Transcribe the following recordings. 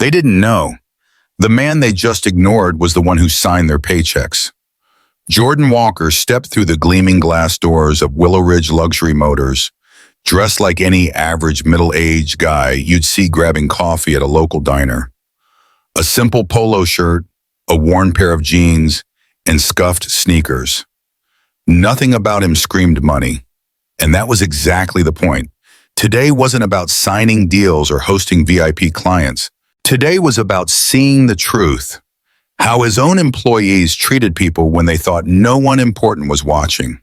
They didn't know. The man they just ignored was the one who signed their paychecks. Jordan Walker stepped through the gleaming glass doors of Willow Ridge Luxury Motors, dressed like any average middle-aged guy you'd see grabbing coffee at a local diner. A simple polo shirt, a worn pair of jeans, and scuffed sneakers. Nothing about him screamed money, and that was exactly the point. Today wasn't about signing deals or hosting VIP clients. Today was about seeing the truth, how his own employees treated people when they thought no one important was watching.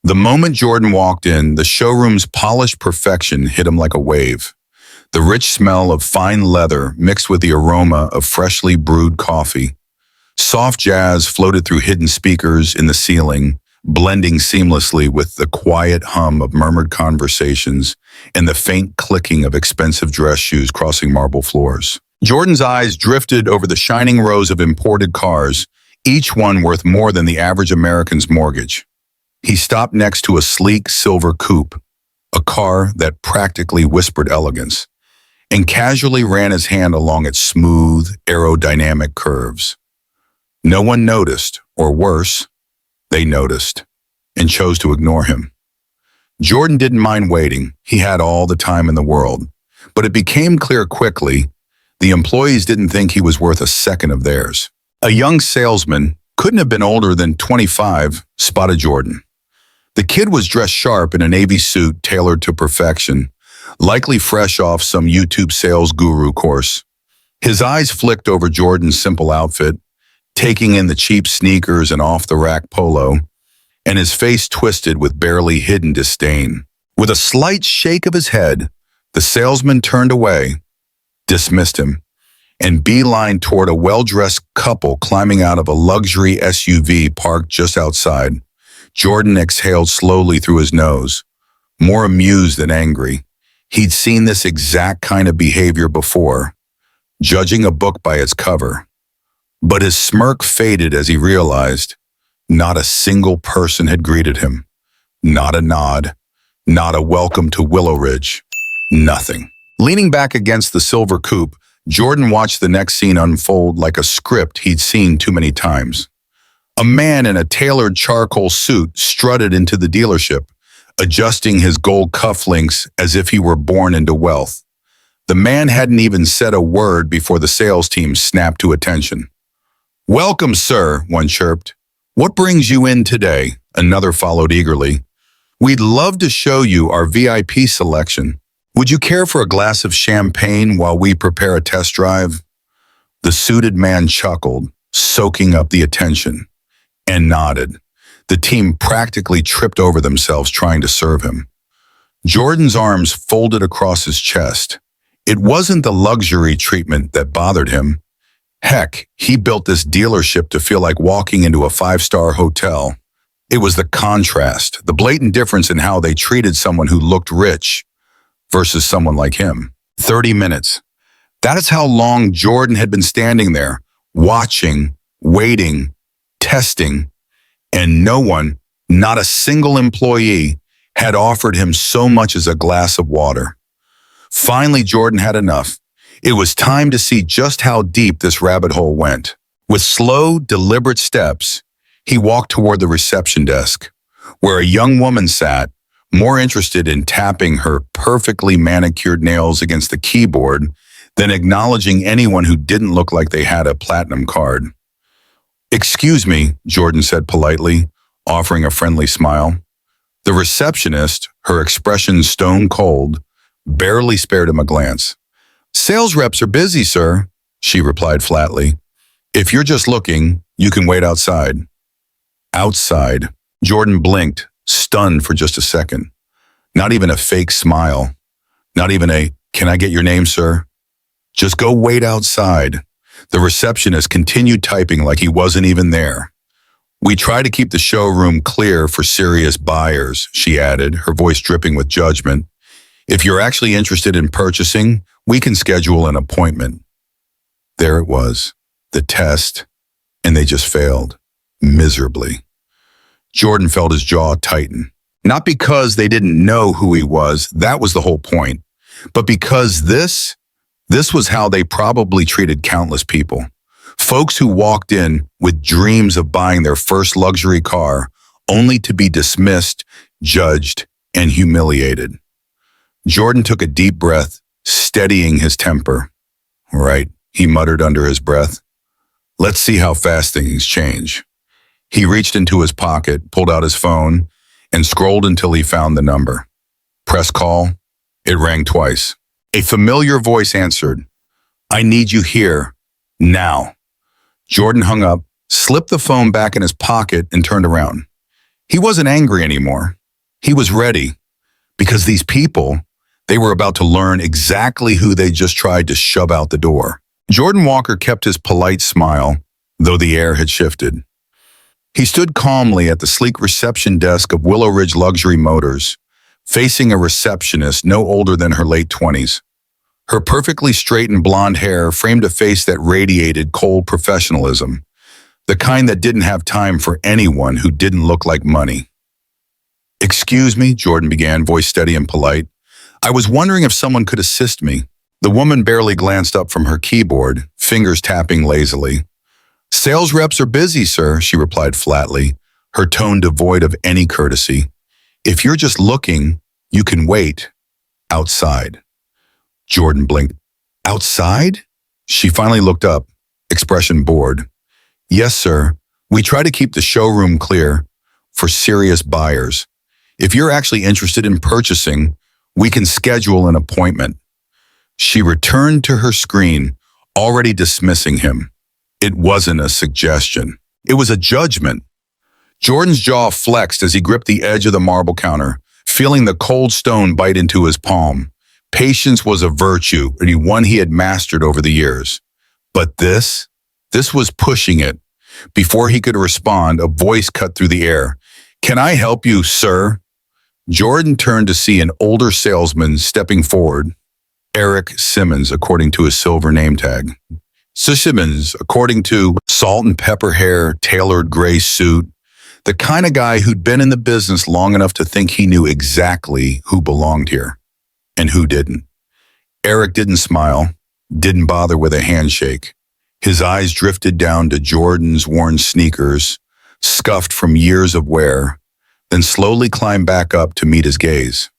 The moment Jordan walked in, the showroom's polished perfection hit him like a wave. The rich smell of fine leather mixed with the aroma of freshly brewed coffee. Soft jazz floated through hidden speakers in the ceiling, blending seamlessly with the quiet hum of murmured conversations and the faint clicking of expensive dress shoes crossing marble floors. Jordan's eyes drifted over the shining rows of imported cars, each one worth more than the average American's mortgage. He stopped next to a sleek silver coupe, a car that practically whispered elegance, and casually ran his hand along its smooth, aerodynamic curves. No one noticed, or worse, they noticed, and chose to ignore him. Jordan didn't mind waiting. He had all the time in the world. But it became clear quickly, the employees didn't think he was worth a second of theirs. A young salesman, couldn't have been older than 25, spotted Jordan. The kid was dressed sharp in a navy suit tailored to perfection, likely fresh off some YouTube sales guru course. His eyes flicked over Jordan's simple outfit, taking in the cheap sneakers and off-the-rack polo, and his face twisted with barely hidden disdain. With a slight shake of his head, the salesman turned away, dismissed him, and beelined toward a well-dressed couple climbing out of a luxury SUV parked just outside. Jordan exhaled slowly through his nose, more amused than angry. He'd seen this exact kind of behavior before, judging a book by its cover. But his smirk faded as he realized not a single person had greeted him. Not a nod, not a welcome to Willow Ridge, nothing. Leaning back against the silver coupe, Jordan watched the next scene unfold like a script he'd seen too many times. A man in a tailored charcoal suit strutted into the dealership, adjusting his gold cufflinks as if he were born into wealth. The man hadn't even said a word before the sales team snapped to attention. "Welcome, sir," one chirped. "What brings you in today?" Another followed eagerly. "We'd love to show you our VIP selection. Would you care for a glass of champagne while we prepare a test drive?" The suited man chuckled, soaking up the attention, and nodded. The team practically tripped over themselves trying to serve him. Jordan's arms folded across his chest. It wasn't the luxury treatment that bothered him. Heck, he built this dealership to feel like walking into a five-star hotel. It was the contrast, the blatant difference in how they treated someone who looked rich versus someone like him. 30 minutes. That is how long Jordan had been standing there, watching, waiting, testing, and no one, not a single employee, had offered him so much as a glass of water. Finally, Jordan had enough. It was time to see just how deep this rabbit hole went. With slow, deliberate steps, he walked toward the reception desk, where a young woman sat, more interested in tapping her perfectly manicured nails against the keyboard than acknowledging anyone who didn't look like they had a platinum card. "Excuse me," Jordan said politely, offering a friendly smile. The receptionist, her expression stone cold, barely spared him a glance. "Sales reps are busy, sir," she replied flatly. "If you're just looking, you can wait outside." Outside, Jordan blinked, stunned for just a second. Not even a fake smile. Not even a, "Can I get your name, sir?" Just go wait outside. The receptionist continued typing like he wasn't even there. "We try to keep the showroom clear for serious buyers," she added, her voice dripping with judgment. "If you're actually interested in purchasing, we can schedule an appointment." There it was, the test, and they just failed, miserably. Jordan felt his jaw tighten. Not because they didn't know who he was, that was the whole point, but because this This was how they probably treated countless people. Folks who walked in with dreams of buying their first luxury car, only to be dismissed, judged, and humiliated. Jordan took a deep breath, steadying his temper. "Right," he muttered under his breath. "Let's see how fast things change." He reached into his pocket, pulled out his phone, and scrolled until he found the number. Press call. It rang twice. A familiar voice answered. "I need you here, now." Jordan hung up, slipped the phone back in his pocket, and turned around. He wasn't angry anymore. He was ready, because these people, they were about to learn exactly who they just tried to shove out the door. Jordan Walker kept his polite smile, though the air had shifted. He stood calmly at the sleek reception desk of Willow Ridge Luxury Motors, facing a receptionist no older than her late 20s. Her perfectly straightened blonde hair framed a face that radiated cold professionalism, the kind that didn't have time for anyone who didn't look like money. "Excuse me," Jordan began, voice steady and polite. "I was wondering if someone could assist me." The woman barely glanced up from her keyboard, fingers tapping lazily. "Sales reps are busy, sir," she replied flatly, her tone devoid of any courtesy. "If you're just looking, you can wait. Outside." Jordan blinked. "Outside?" She finally looked up, expression bored. "Yes, sir. We try to keep the showroom clear for serious buyers. If you're actually interested in purchasing, we can schedule an appointment." She returned to her screen, already dismissing him. It wasn't a suggestion. It was a judgment. Jordan's jaw flexed as he gripped the edge of the marble counter, feeling the cold stone bite into his palm. Patience was a virtue, and one he had mastered over the years. But this was pushing it. Before he could respond, a voice cut through the air. "Can I help you, sir?" Jordan turned to see an older salesman stepping forward. Eric Simmons, according to his silver name tag. Simmons, according to salt and pepper hair, tailored gray suit, the kind of guy who'd been in the business long enough to think he knew exactly who belonged here and who didn't. Eric didn't smile, didn't bother with a handshake. His eyes drifted down to Jordan's worn sneakers, scuffed from years of wear, then slowly climbed back up to meet his gaze.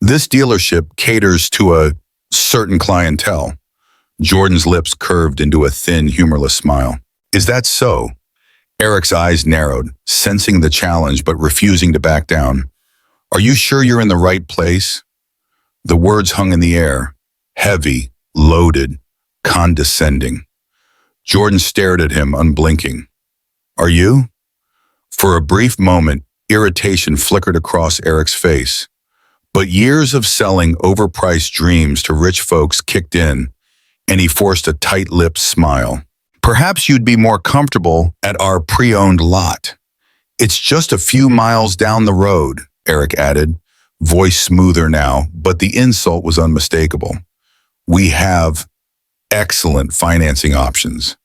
"This dealership caters to a certain clientele." Jordan's lips curved into a thin, humorless smile. "Is that so?" Eric's eyes narrowed, sensing the challenge but refusing to back down. "Are you sure you're in the right place?" The words hung in the air, heavy, loaded, condescending. Jordan stared at him, unblinking. "Are you?" For a brief moment, irritation flickered across Eric's face. But years of selling overpriced dreams to rich folks kicked in, and he forced a tight-lipped smile. "Perhaps you'd be more comfortable at our pre-owned lot. It's just a few miles down the road," Eric added, voice smoother now, but the insult was unmistakable. "We have excellent financing options,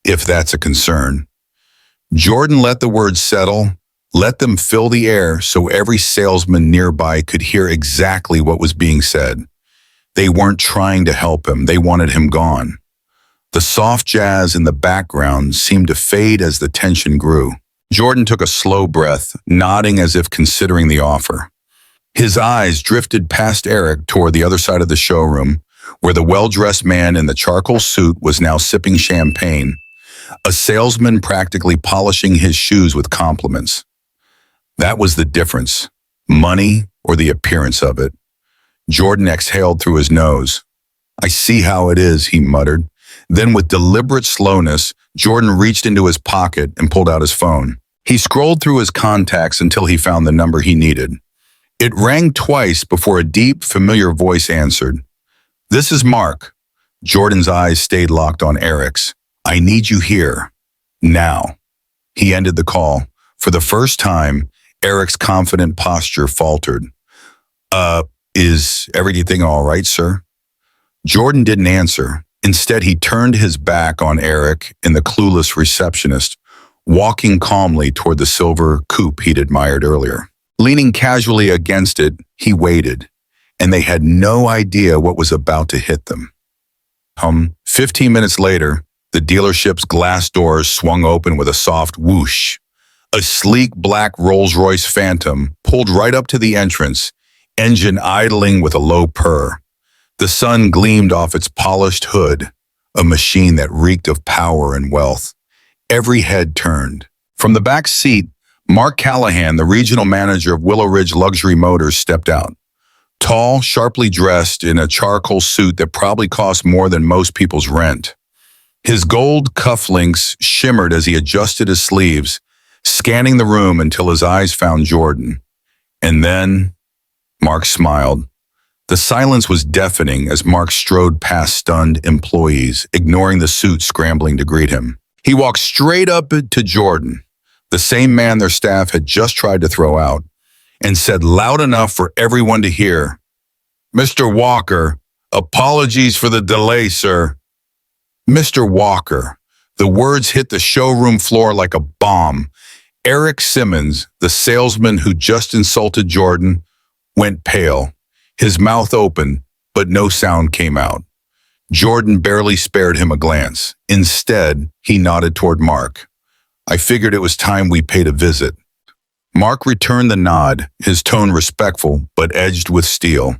if that's a concern." Jordan let the words settle, let them fill the air so every salesman nearby could hear exactly what was being said. They weren't trying to help him, they wanted him gone. The soft jazz in the background seemed to fade as the tension grew. Jordan took a slow breath, nodding as if considering the offer. His eyes drifted past Eric toward the other side of the showroom, where the well-dressed man in the charcoal suit was now sipping champagne, a salesman practically polishing his shoes with compliments. That was the difference, money or the appearance of it. Jordan exhaled through his nose. "I see how it is," he muttered. Then with deliberate slowness, Jordan reached into his pocket and pulled out his phone. He scrolled through his contacts until he found the number he needed. It rang twice before a deep, familiar voice answered. "This is Mark." Jordan's eyes stayed locked on Eric's. "I need you here. Now." He ended the call. For the first time, Eric's confident posture faltered. Is everything all right, sir?" Jordan didn't answer. Instead, he turned his back on Eric and the clueless receptionist, walking calmly toward the silver coupe he'd admired earlier. Leaning casually against it, he waited, and they had no idea what was about to hit them. 15 minutes later, the dealership's glass doors swung open with a soft whoosh. A sleek black Rolls-Royce Phantom pulled right up to the entrance, engine idling with a low purr. The sun gleamed off its polished hood, a machine that reeked of power and wealth. Every head turned. From the back seat, Mark Callahan, the regional manager of Willow Ridge Luxury Motors, stepped out. Tall, sharply dressed in a charcoal suit that probably cost more than most people's rent. His gold cufflinks shimmered as he adjusted his sleeves, scanning the room until his eyes found Jordan. And then, Mark smiled. The silence was deafening as Mark strode past stunned employees, ignoring the suit scrambling to greet him. He walked straight up to Jordan, the same man their staff had just tried to throw out, and said loud enough for everyone to hear, "Mr. Walker, apologies for the delay, sir." Mr. Walker. The words hit the showroom floor like a bomb. Eric Simmons, the salesman who just insulted Jordan, went pale. His mouth opened, but no sound came out. Jordan barely spared him a glance. Instead, he nodded toward Mark. "I figured it was time we paid a visit." Mark returned the nod, his tone respectful but edged with steel.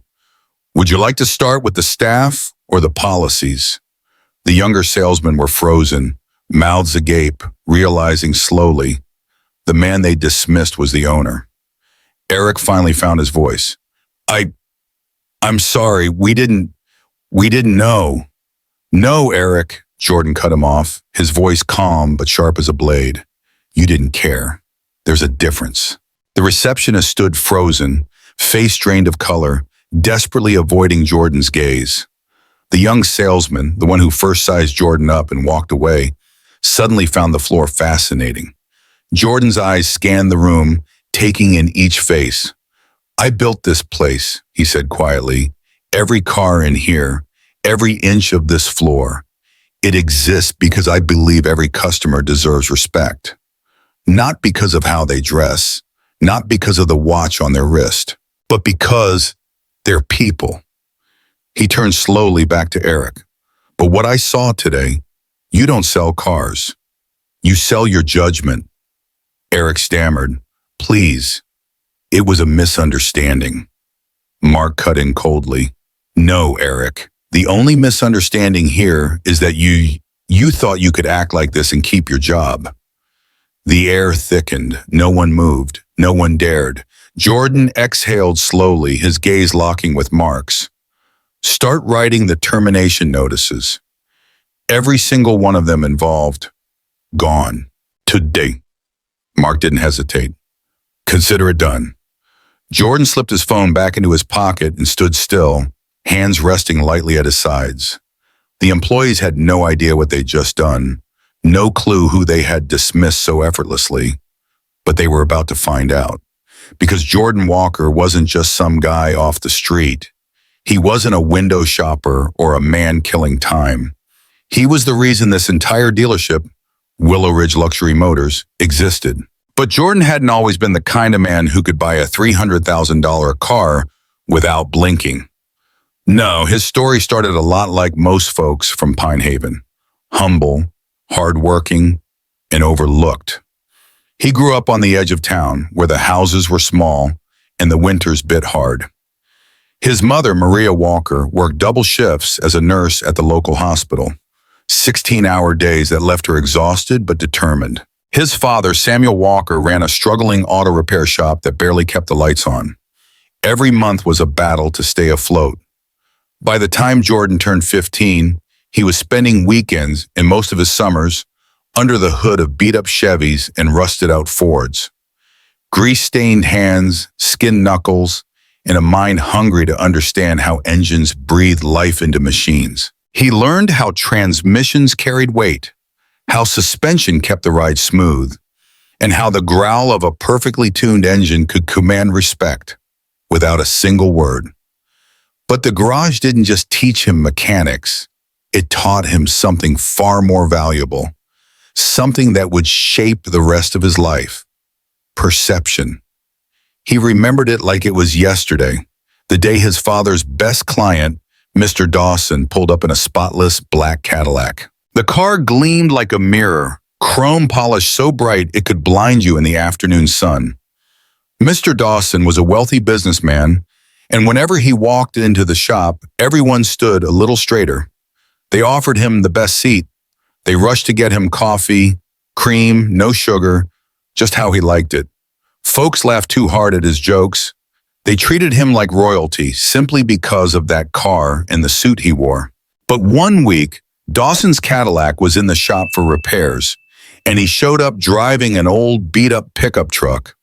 "Would you like to start with the staff or the policies?" The younger salesmen were frozen, mouths agape, realizing slowly the man they dismissed was the owner. Eric finally found his voice. I'm sorry, we didn't know." "No, Eric," Jordan cut him off, his voice calm but sharp as a blade. "You didn't care. There's a difference." The receptionist stood frozen, face drained of color, desperately avoiding Jordan's gaze. The young salesman, the one who first sized Jordan up and walked away, suddenly found the floor fascinating. Jordan's eyes scanned the room, taking in each face. "I built this place," he said quietly. "Every car in here, every inch of this floor. It exists because I believe every customer deserves respect. Not because of how they dress, not because of the watch on their wrist, but because they're people." He turned slowly back to Eric. "But what I saw today, you don't sell cars. You sell your judgment." Eric stammered, "Please, it was a misunderstanding." Mark cut in coldly. "No, Eric. The only misunderstanding here is that you thought you could act like this and keep your job." The air thickened. No one moved. No one dared. Jordan exhaled slowly, his gaze locking with Mark's. "Start writing the termination notices. Every single one of them involved. Gone. Today." Mark didn't hesitate. "Consider it done." Jordan slipped his phone back into his pocket and stood still, hands resting lightly at his sides. The employees had no idea what they'd just done, no clue who they had dismissed so effortlessly, but they were about to find out. Because Jordan Walker wasn't just some guy off the street. He wasn't a window shopper or a man killing time. He was the reason this entire dealership, Willow Ridge Luxury Motors, existed. But Jordan hadn't always been the kind of man who could buy a $300,000 car without blinking. No, his story started a lot like most folks from Pine Haven. Humble, hardworking, and overlooked. He grew up on the edge of town, where the houses were small and the winters bit hard. His mother, Maria Walker, worked double shifts as a nurse at the local hospital, 16-hour days that left her exhausted but determined. His father, Samuel Walker, ran a struggling auto repair shop that barely kept the lights on. Every month was a battle to stay afloat. By the time Jordan turned 15, he was spending weekends and most of his summers under the hood of beat-up Chevys and rusted-out Fords. Grease-stained hands, skinned knuckles, and a mind hungry to understand how engines breathe life into machines. He learned how transmissions carried weight, how suspension kept the ride smooth, and how the growl of a perfectly tuned engine could command respect without a single word. But the garage didn't just teach him mechanics. It taught him something far more valuable, something that would shape the rest of his life: perception. He remembered it like it was yesterday, the day his father's best client Mr. Dawson pulled up in a spotless black Cadillac. The car gleamed like a mirror, chrome polished so bright it could blind you in the afternoon sun. Mr. Dawson was a wealthy businessman, and whenever he walked into the shop, everyone stood a little straighter. They offered him the best seat. They rushed to get him coffee, cream, no sugar, just how he liked it. Folks laughed too hard at his jokes. They treated him like royalty simply because of that car and the suit he wore. But one week, Dawson's Cadillac was in the shop for repairs, and he showed up driving an old beat-up pickup truck.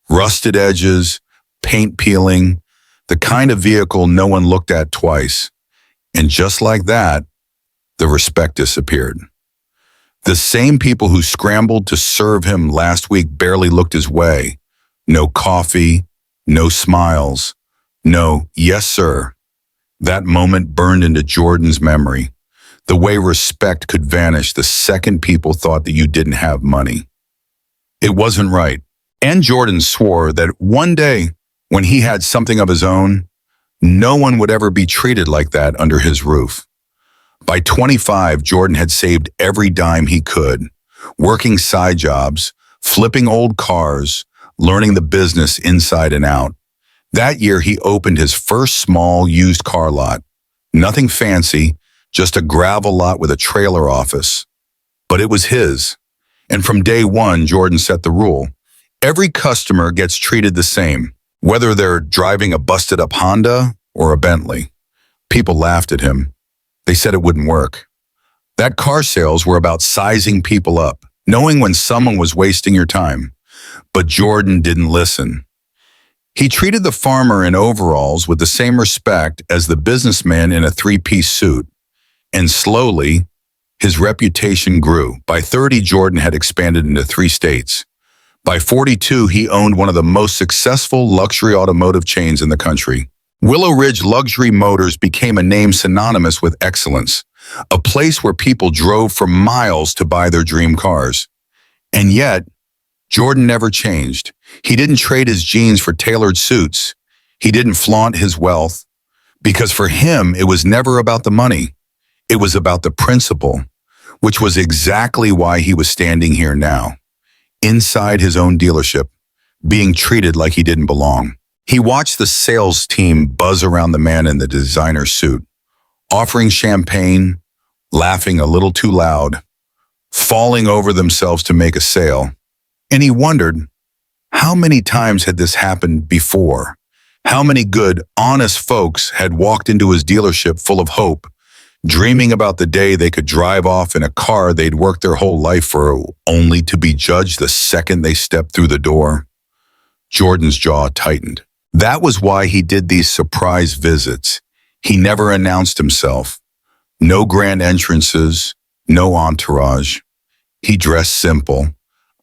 Rusted edges, paint peeling, the kind of vehicle no one looked at twice. And just like that, the respect disappeared. The same people who scrambled to serve him last week barely looked his way. No coffee, no smiles, no "yes, sir." That moment burned into Jordan's memory. The way respect could vanish the second people thought that you didn't have money. It wasn't right. And Jordan swore that one day, when he had something of his own, no one would ever be treated like that under his roof. By 25, Jordan had saved every dime he could, working side jobs, flipping old cars, learning the business inside and out. That year, he opened his first small used car lot. Nothing fancy, just a gravel lot with a trailer office. But it was his. And from day one, Jordan set the rule. Every customer gets treated the same, whether they're driving a busted-up Honda or a Bentley. People laughed at him. They said it wouldn't work. That car sales were about sizing people up, knowing when someone was wasting your time. But Jordan didn't listen. He treated the farmer in overalls with the same respect as the businessman in a three-piece suit. And slowly, his reputation grew. By 30, Jordan had expanded into 3 states. By 42, he owned one of the most successful luxury automotive chains in the country. Willow Ridge Luxury Motors became a name synonymous with excellence, a place where people drove for miles to buy their dream cars. And yet, Jordan never changed. He didn't trade his jeans for tailored suits. He didn't flaunt his wealth, because for him, it was never about the money. It was about the principle, which was exactly why he was standing here now, inside his own dealership, being treated like he didn't belong. He watched the sales team buzz around the man in the designer suit, offering champagne, laughing a little too loud, falling over themselves to make a sale. And he wondered, how many times had this happened before? How many good, honest folks had walked into his dealership full of hope, dreaming about the day they could drive off in a car they'd worked their whole life for, only to be judged the second they stepped through the door? Jordan's jaw tightened. That was why he did these surprise visits. He never announced himself. No grand entrances, no entourage. He dressed simple,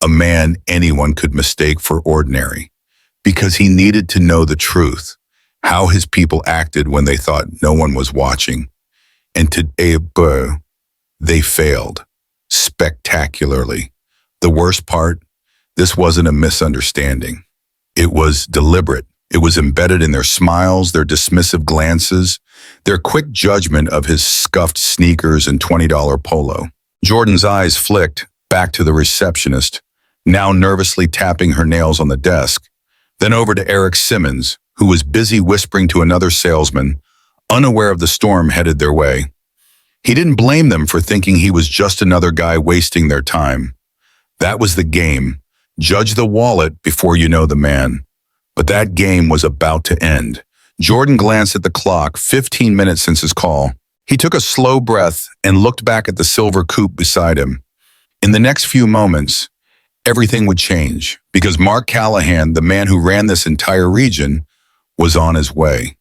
a man anyone could mistake for ordinary, because he needed to know the truth, how his people acted when they thought no one was watching. And today, they failed, spectacularly. The worst part, this wasn't a misunderstanding. It was deliberate. It was embedded in their smiles, their dismissive glances, their quick judgment of his scuffed sneakers and $20 polo. Jordan's eyes flicked back to the receptionist, now nervously tapping her nails on the desk, then over to Eric Simmons, who was busy whispering to another salesman, unaware of the storm headed their way. He didn't blame them for thinking he was just another guy wasting their time. That was the game. Judge the wallet before you know the man. But that game was about to end. Jordan glanced at the clock, 15 minutes since his call. He took a slow breath and looked back at the silver coupe beside him. In the next few moments, everything would change, because Mark Callahan, the man who ran this entire region, was on his way.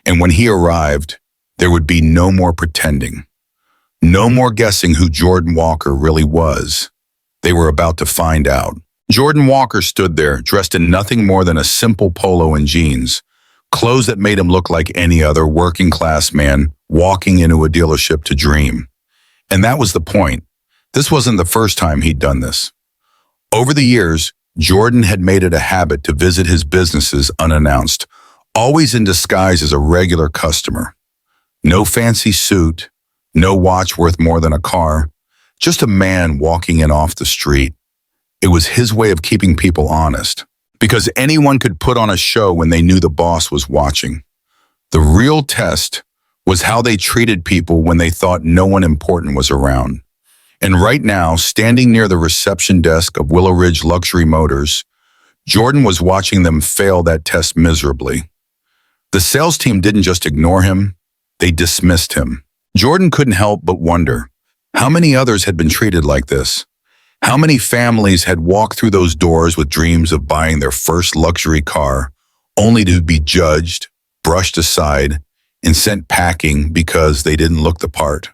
And when he arrived, there would be no more pretending. No more guessing who Jordan Walker really was. They were about to find out. Jordan Walker stood there, dressed in nothing more than a simple polo and jeans, clothes that made him look like any other working-class man walking into a dealership to dream. And that was the point. This wasn't the first time he'd done this. Over the years, Jordan had made it a habit to visit his businesses unannounced, always in disguise as a regular customer. No fancy suit, no watch worth more than a car, just a man walking in off the street. It was his way of keeping people honest, because anyone could put on a show when they knew the boss was watching. The real test was how they treated people when they thought no one important was around. And right now, standing near the reception desk of Willow Ridge Luxury Motors, Jordan was watching them fail that test miserably. The sales team didn't just ignore him, they dismissed him. Jordan couldn't help but wonder, how many others had been treated like this? How many families had walked through those doors with dreams of buying their first luxury car, only to be judged, brushed aside, and sent packing because they didn't look the part?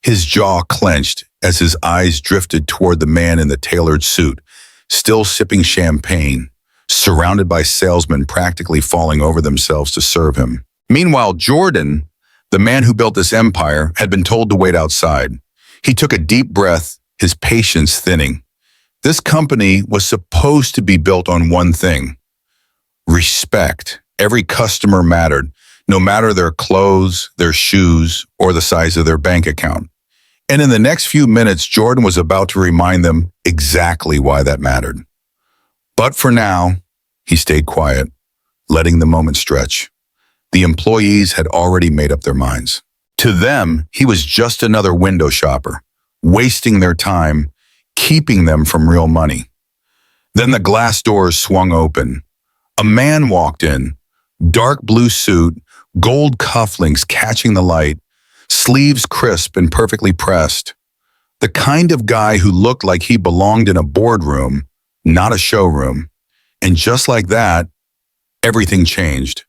His jaw clenched as his eyes drifted toward the man in the tailored suit, still sipping champagne, surrounded by salesmen practically falling over themselves to serve him. Meanwhile, Jordan, the man who built this empire, had been told to wait outside. He took a deep breath, his patience thinning. This company was supposed to be built on one thing: respect. Every customer mattered, no matter their clothes, their shoes, or the size of their bank account. And in the next few minutes, Jordan was about to remind them exactly why that mattered. But for now, he stayed quiet, letting the moment stretch. The employees had already made up their minds. To them, he was just another window shopper, wasting their time, keeping them from real money. Then the glass doors swung open. A man walked in, dark blue suit, gold cufflinks catching the light, sleeves crisp and perfectly pressed. The kind of guy who looked like he belonged in a boardroom, not a showroom. And just like that, everything changed.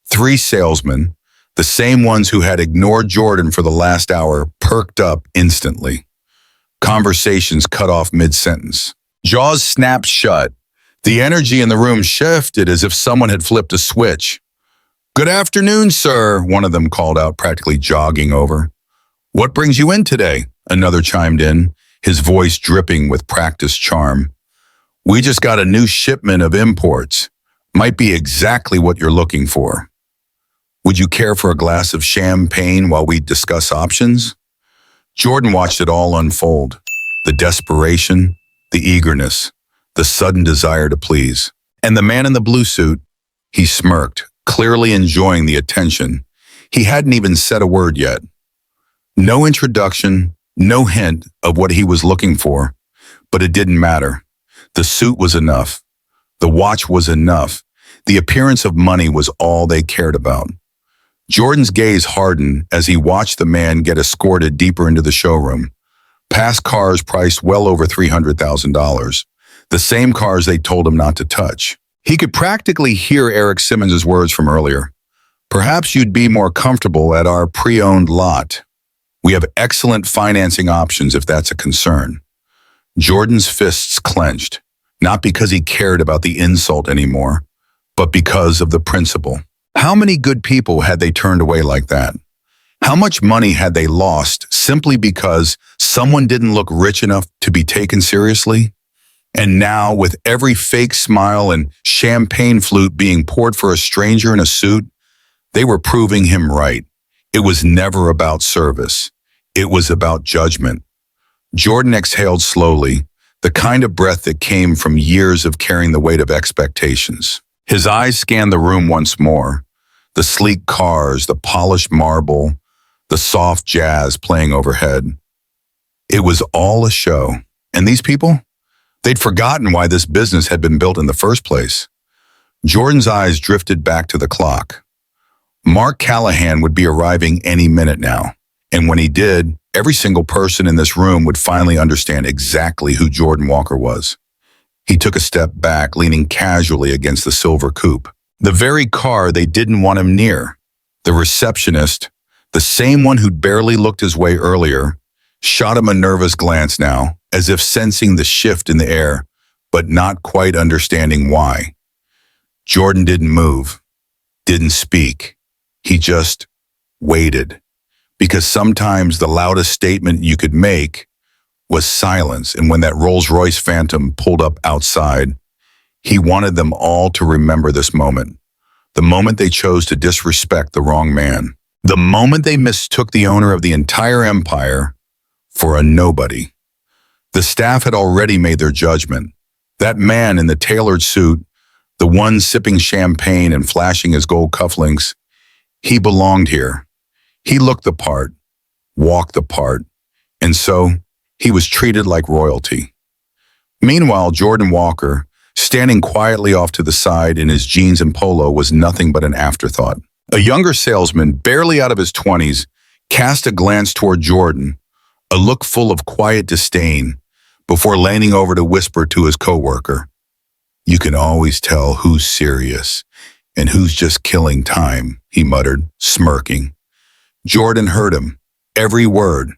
3 salesmen, the same ones who had ignored Jordan for the last hour, perked up instantly. Conversations cut off mid-sentence. Jaws snapped shut. The energy in the room shifted as if someone had flipped a switch. "Good afternoon, sir," one of them called out, practically jogging over. "What brings you in today?" another chimed in, his voice dripping with practiced charm. "We just got a new shipment of imports. Might be exactly what you're looking for. Would you care for a glass of champagne while we discuss options?" Jordan watched it all unfold. The desperation, the eagerness, the sudden desire to please. And the man in the blue suit, he smirked, clearly enjoying the attention. He hadn't even said a word yet. No introduction, no hint of what he was looking for, but it didn't matter. The suit was enough. The watch was enough. The appearance of money was all they cared about. Jordan's gaze hardened as he watched the man get escorted deeper into the showroom, past cars priced well over $300,000, the same cars they told him not to touch. He could practically hear Eric Simmons' words from earlier. "Perhaps you'd be more comfortable at our pre-owned lot. We have excellent financing options if that's a concern." Jordan's fists clenched, not because he cared about the insult anymore, but because of the principle. How many good people had they turned away like that? How much money had they lost simply because someone didn't look rich enough to be taken seriously? And now, with every fake smile and champagne flute being poured for a stranger in a suit, they were proving him right. It was never about service. It was about judgment. Jordan exhaled slowly, the kind of breath that came from years of carrying the weight of expectations. His eyes scanned the room once more. The sleek cars, the polished marble, the soft jazz playing overhead. It was all a show. And these people? They'd forgotten why this business had been built in the first place. Jordan's eyes drifted back to the clock. Mark Callahan would be arriving any minute now. And when he did, every single person in this room would finally understand exactly who Jordan Walker was. He took a step back, leaning casually against the silver coupe. The very car they didn't want him near. The receptionist, the same one who'd barely looked his way earlier, shot him a nervous glance now, as if sensing the shift in the air, but not quite understanding why. Jordan didn't move, didn't speak. He just waited. Because sometimes the loudest statement you could make was silence, and when that Rolls-Royce Phantom pulled up outside, he wanted them all to remember this moment, the moment they chose to disrespect the wrong man. The moment they mistook the owner of the entire empire for a nobody. The staff had already made their judgment. That man in the tailored suit, the one sipping champagne and flashing his gold cufflinks, he belonged here. He looked the part, walked the part, and so he was treated like royalty. Meanwhile, Jordan Walker, standing quietly off to the side in his jeans and polo, was nothing but an afterthought. A younger salesman, barely out of his 20s, cast a glance toward Jordan, a look full of quiet disdain, before leaning over to whisper to his coworker, "You can always tell who's serious and who's just killing time," he muttered, smirking. Jordan heard him, every word,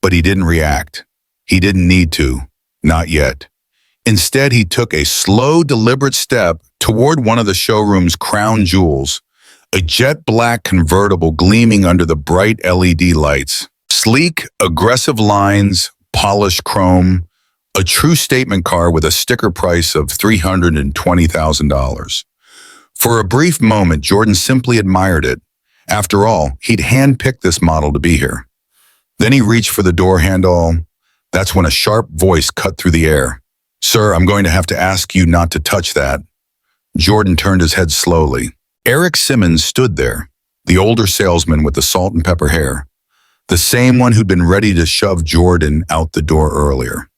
but he didn't react. He didn't need to, not yet. Instead, he took a slow, deliberate step toward one of the showroom's crown jewels, a jet-black convertible gleaming under the bright LED lights. Sleek, aggressive lines, polished chrome, a true statement car with a sticker price of $320,000. For a brief moment, Jordan simply admired it. After all, he'd handpicked this model to be here. Then he reached for the door handle. That's when a sharp voice cut through the air. "Sir, I'm going to have to ask you not to touch that." Jordan turned his head slowly. Eric Simmons stood there, the older salesman with the salt and pepper hair, the same one who'd been ready to shove Jordan out the door earlier.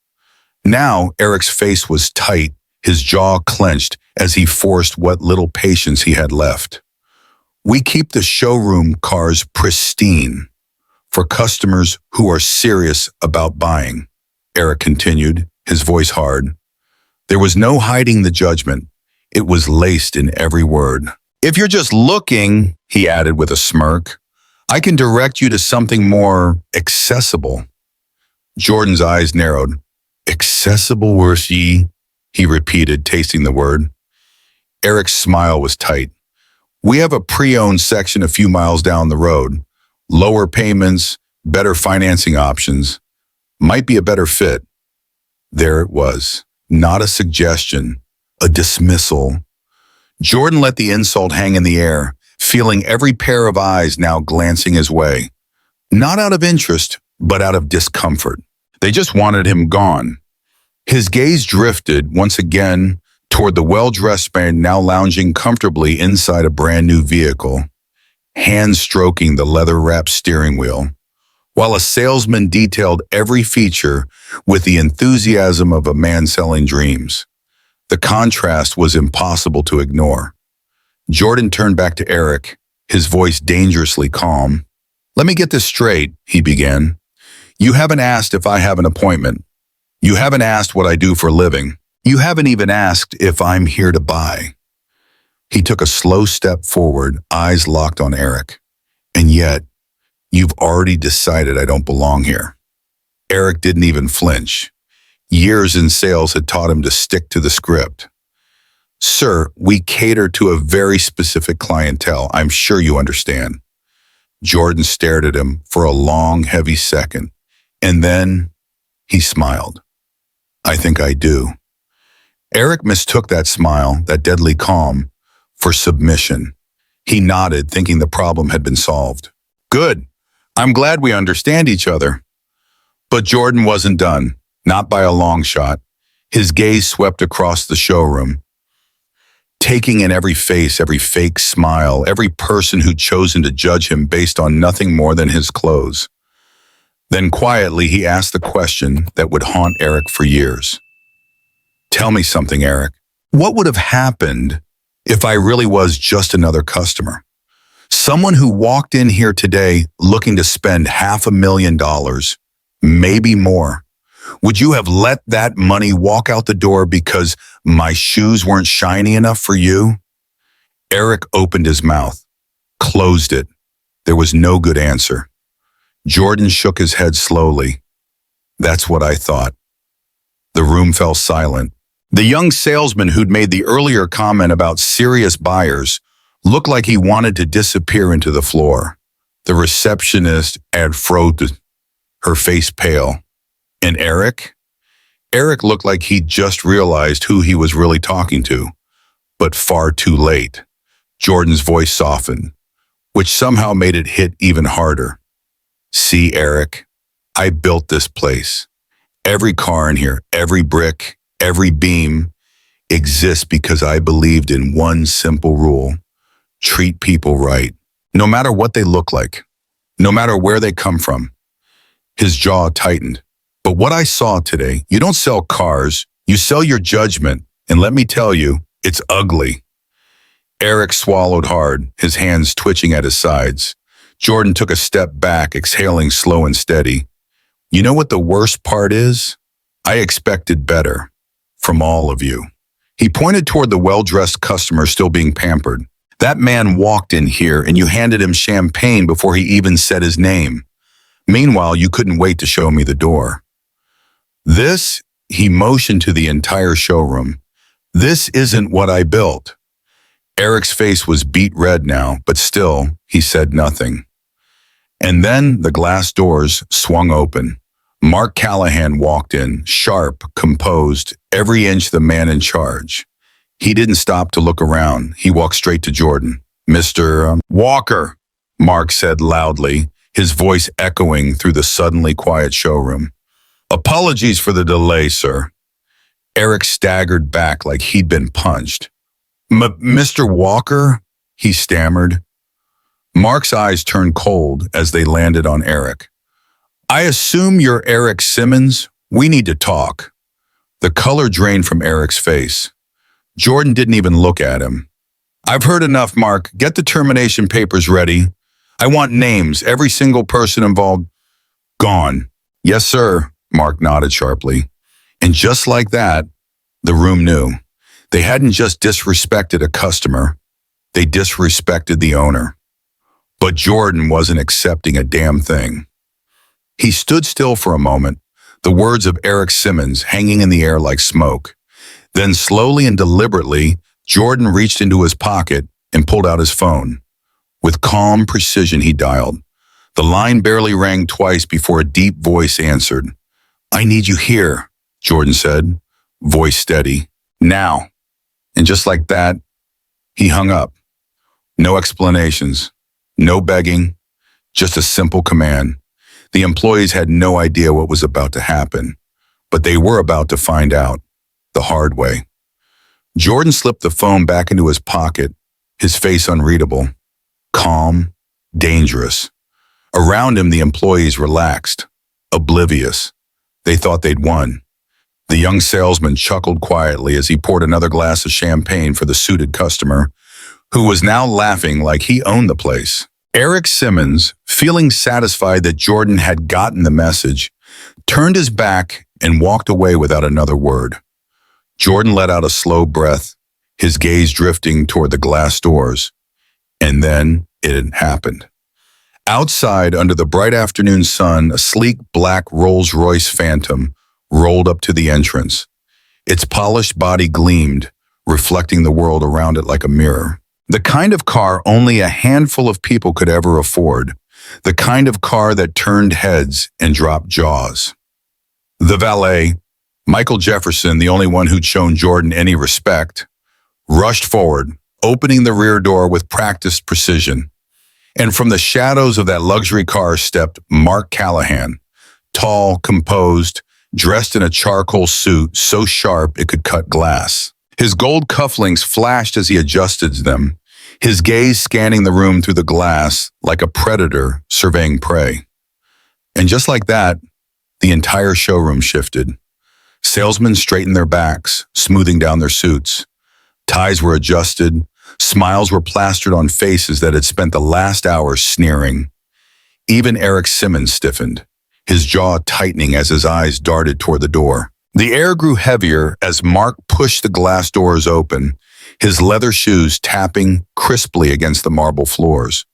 Now, Eric's face was tight, his jaw clenched as he forced what little patience he had left. "We keep the showroom cars pristine for customers who are serious about buying," Eric continued, his voice hard. There was no hiding the judgment. It was laced in every word. "If you're just looking," he added with a smirk, "I can direct you to something more accessible." Jordan's eyes narrowed. "Accessible, worse ye?" he repeated, tasting the word. Eric's smile was tight. "We have a pre-owned section a few miles down the road. Lower payments, better financing options. Might be a better fit." There it was. Not a suggestion, a dismissal. Jordan let the insult hang in the air, feeling every pair of eyes now glancing his way. Not out of interest, but out of discomfort. They just wanted him gone. His gaze drifted once again toward the well-dressed man now lounging comfortably inside a brand-new vehicle, hands stroking the leather-wrapped steering wheel, while a salesman detailed every feature with the enthusiasm of a man selling dreams. The contrast was impossible to ignore. Jordan turned back to Eric, his voice dangerously calm. "Let me get this straight," he began. "You haven't asked if I have an appointment. You haven't asked what I do for a living. You haven't even asked if I'm here to buy." He took a slow step forward, eyes locked on Eric. "And yet, you've already decided I don't belong here." Eric didn't even flinch. Years in sales had taught him to stick to the script. "Sir, we cater to a very specific clientele. I'm sure you understand." Jordan stared at him for a long, heavy second, and then he smiled. "I think I do." Eric mistook that smile, that deadly calm, for submission. He nodded, thinking the problem had been solved. "Good. I'm glad we understand each other." But Jordan wasn't done, not by a long shot. His gaze swept across the showroom, taking in every face, every fake smile, every person who'd chosen to judge him based on nothing more than his clothes. Then quietly, he asked the question that would haunt Eric for years. "Tell me something, Eric. What would have happened if I really was just another customer? Someone who walked in here today looking to spend $500,000, maybe more. Would you have let that money walk out the door because my shoes weren't shiny enough for you?" Eric opened his mouth, closed it. There was no good answer. Jordan shook his head slowly. "That's what I thought." The room fell silent. The young salesman who'd made the earlier comment about serious buyers looked like he wanted to disappear into the floor. The receptionist had frozen, her face pale. And Eric? Eric looked like he'd just realized who he was really talking to, but far too late. Jordan's voice softened. which somehow made it hit even harder. See, Eric, I built this place. Every car in here, every brick, every beam exists because I believed in one simple rule: treat people right, no matter what they look like, no matter where they come from. His jaw tightened. But what I saw today, you don't sell cars, you sell your judgment, and let me tell you, it's ugly. Eric swallowed hard, his hands twitching at his sides. Jordan took a step back, exhaling slow and steady. You know what the worst part is? I expected better from all of you. He pointed toward the well-dressed customer still being pampered. That man walked in here and you handed him champagne before he even said his name. Meanwhile, you couldn't wait to show me the door. This, he motioned to the entire showroom. This isn't what I built. Eric's face was beet red now, but still, he said nothing. And then the glass doors swung open. Mark Callahan walked in, sharp, composed, every inch the man in charge. He didn't stop to look around. He walked straight to Jordan. Mr. Walker, Mark said loudly, his voice echoing through the suddenly quiet showroom. Apologies for the delay, sir. Eric staggered back like he'd been punched. Mr. Walker, he stammered. Mark's eyes turned cold as they landed on Eric. I assume you're Eric Simmons. We need to talk. The color drained from Eric's face. Jordan didn't even look at him. I've heard enough, Mark. Get the termination papers ready. I want names, every single person involved. Gone. Yes, sir, Mark nodded sharply. And just like that, the room knew. They hadn't just disrespected a customer, they disrespected the owner. But Jordan wasn't accepting a damn thing. He stood still for a moment, the words of Eric Simmons hanging in the air like smoke. Then slowly and deliberately, Jordan reached into his pocket and pulled out his phone. With calm precision, he dialed. The line barely rang twice before a deep voice answered. I need you here, Jordan said, voice steady. Now. And just like that, he hung up. No explanations, no begging, just a simple command. The employees had no idea what was about to happen, but they were about to find out the hard way. Jordan slipped the phone back into his pocket, his face unreadable, calm, dangerous. Around him, the employees relaxed, oblivious. They thought they'd won. The young salesman chuckled quietly as he poured another glass of champagne for the suited customer, who was now laughing like he owned the place. Eric Simmons, feeling satisfied that Jordan had gotten the message, turned his back and walked away without another word. Jordan let out a slow breath, his gaze drifting toward the glass doors. And then it had happened. Outside, under the bright afternoon sun, a sleek black Rolls-Royce Phantom rolled up to the entrance. Its polished body gleamed, reflecting the world around it like a mirror. The kind of car only a handful of people could ever afford. The kind of car that turned heads and dropped jaws. The valet, Michael Jefferson, the only one who'd shown Jordan any respect, rushed forward, opening the rear door with practiced precision. And from the shadows of that luxury car stepped Mark Callahan, tall, composed, dressed in a charcoal suit so sharp it could cut glass. His gold cufflinks flashed as he adjusted them, his gaze scanning the room through the glass like a predator surveying prey. And just like that, the entire showroom shifted. Salesmen straightened their backs, smoothing down their suits. Ties were adjusted, smiles were plastered on faces that had spent the last hour sneering. Even Eric Simmons stiffened, his jaw tightening as his eyes darted toward the door. The air grew heavier as Mark pushed the glass doors open, his leather shoes tapping crisply against the marble floors.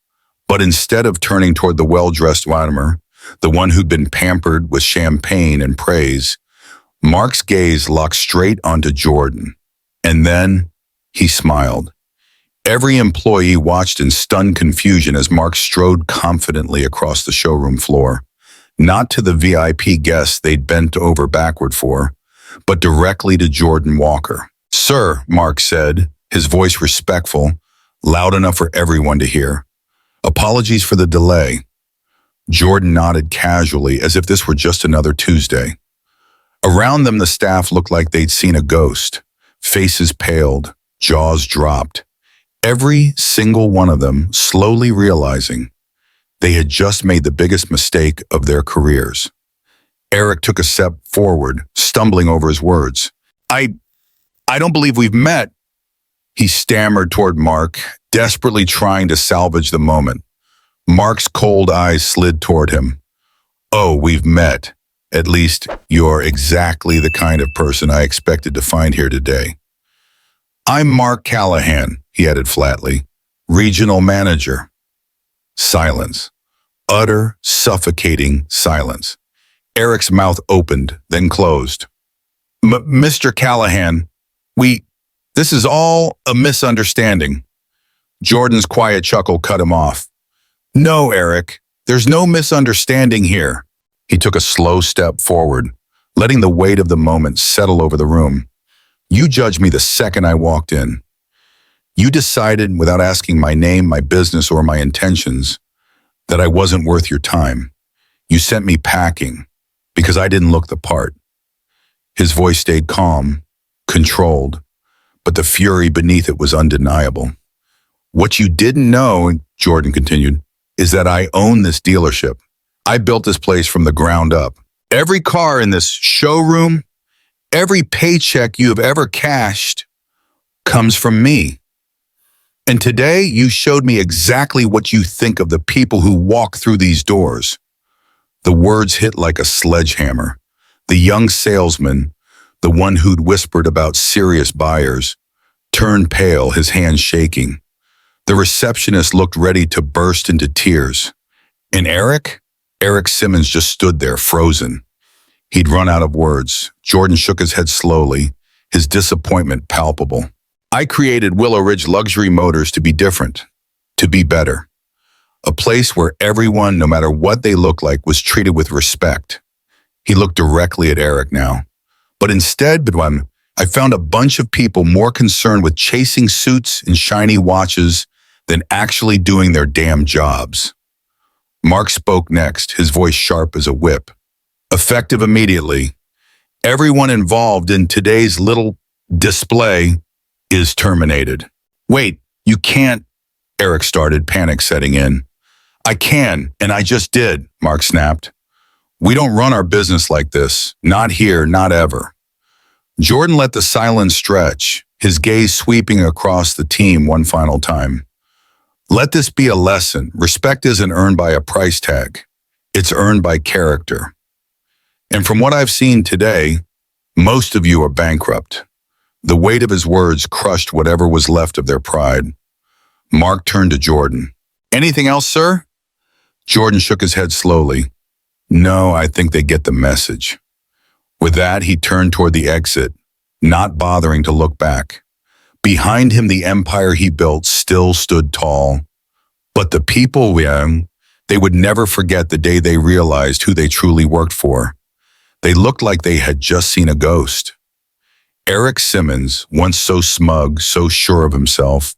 But instead of turning toward the well-dressed Weimer, the one who'd been pampered with champagne and praise, Mark's gaze locked straight onto Jordan. And then he smiled. Every employee watched in stunned confusion as Mark strode confidently across the showroom floor, not to the VIP guests they'd bent over backward for, but directly to Jordan Walker. Sir, Mark said, his voice respectful, loud enough for everyone to hear. Apologies for the delay. Jordan nodded casually as if this were just another Tuesday. Around them, the staff looked like they'd seen a ghost. Faces paled, jaws dropped. Every single one of them slowly realizing they had just made the biggest mistake of their careers. Eric took a step forward, stumbling over his words. I don't believe we've met. He stammered toward Mark, desperately trying to salvage the moment. Mark's cold eyes slid toward him. Oh, we've met. At least you're exactly the kind of person I expected to find here today. I'm Mark Callahan, he added flatly, regional manager. Silence. Utter, suffocating silence. Eric's mouth opened, then closed. Mr. Callahan, this is all a misunderstanding. Jordan's quiet chuckle cut him off. No, Eric, there's no misunderstanding here. He took a slow step forward, letting the weight of the moment settle over the room. You judged me the second I walked in. You decided, without asking my name, my business, or my intentions, that I wasn't worth your time. You sent me packing because I didn't look the part. His voice stayed calm, controlled, but the fury beneath it was undeniable. What you didn't know, Jordan continued, is that I own this dealership. I built this place from the ground up. Every car in this showroom, every paycheck you have ever cashed comes from me. And today you showed me exactly what you think of the people who walk through these doors. The words hit like a sledgehammer. The young salesman, the one who'd whispered about serious buyers, turned pale, his hands shaking. The receptionist looked ready to burst into tears. And Eric Simmons just stood there, frozen. He'd run out of words. Jordan shook his head slowly, his disappointment palpable. I created Willow Ridge Luxury Motors to be different, to be better. A place where everyone, no matter what they looked like, was treated with respect. He looked directly at Eric now. But instead, I found a bunch of people more concerned with chasing suits and shiny watches than actually doing their damn jobs. Mark spoke next, his voice sharp as a whip. Effective immediately, everyone involved in today's little display is terminated. Wait, you can't, Eric started, panic setting in. I can, and I just did, Mark snapped. We don't run our business like this. Not here, not ever. Jordan let the silence stretch, his gaze sweeping across the team one final time. Let this be a lesson. Respect isn't earned by a price tag. It's earned by character. And from what I've seen today, most of you are bankrupt. The weight of his words crushed whatever was left of their pride. Mark turned to Jordan. Anything else, sir? Jordan shook his head slowly. No, I think they get the message. With that, he turned toward the exit, not bothering to look back. Behind him, the empire he built still stood tall. But the people, they would never forget the day they realized who they truly worked for. They looked like they had just seen a ghost. Eric Simmons, once so smug, so sure of himself,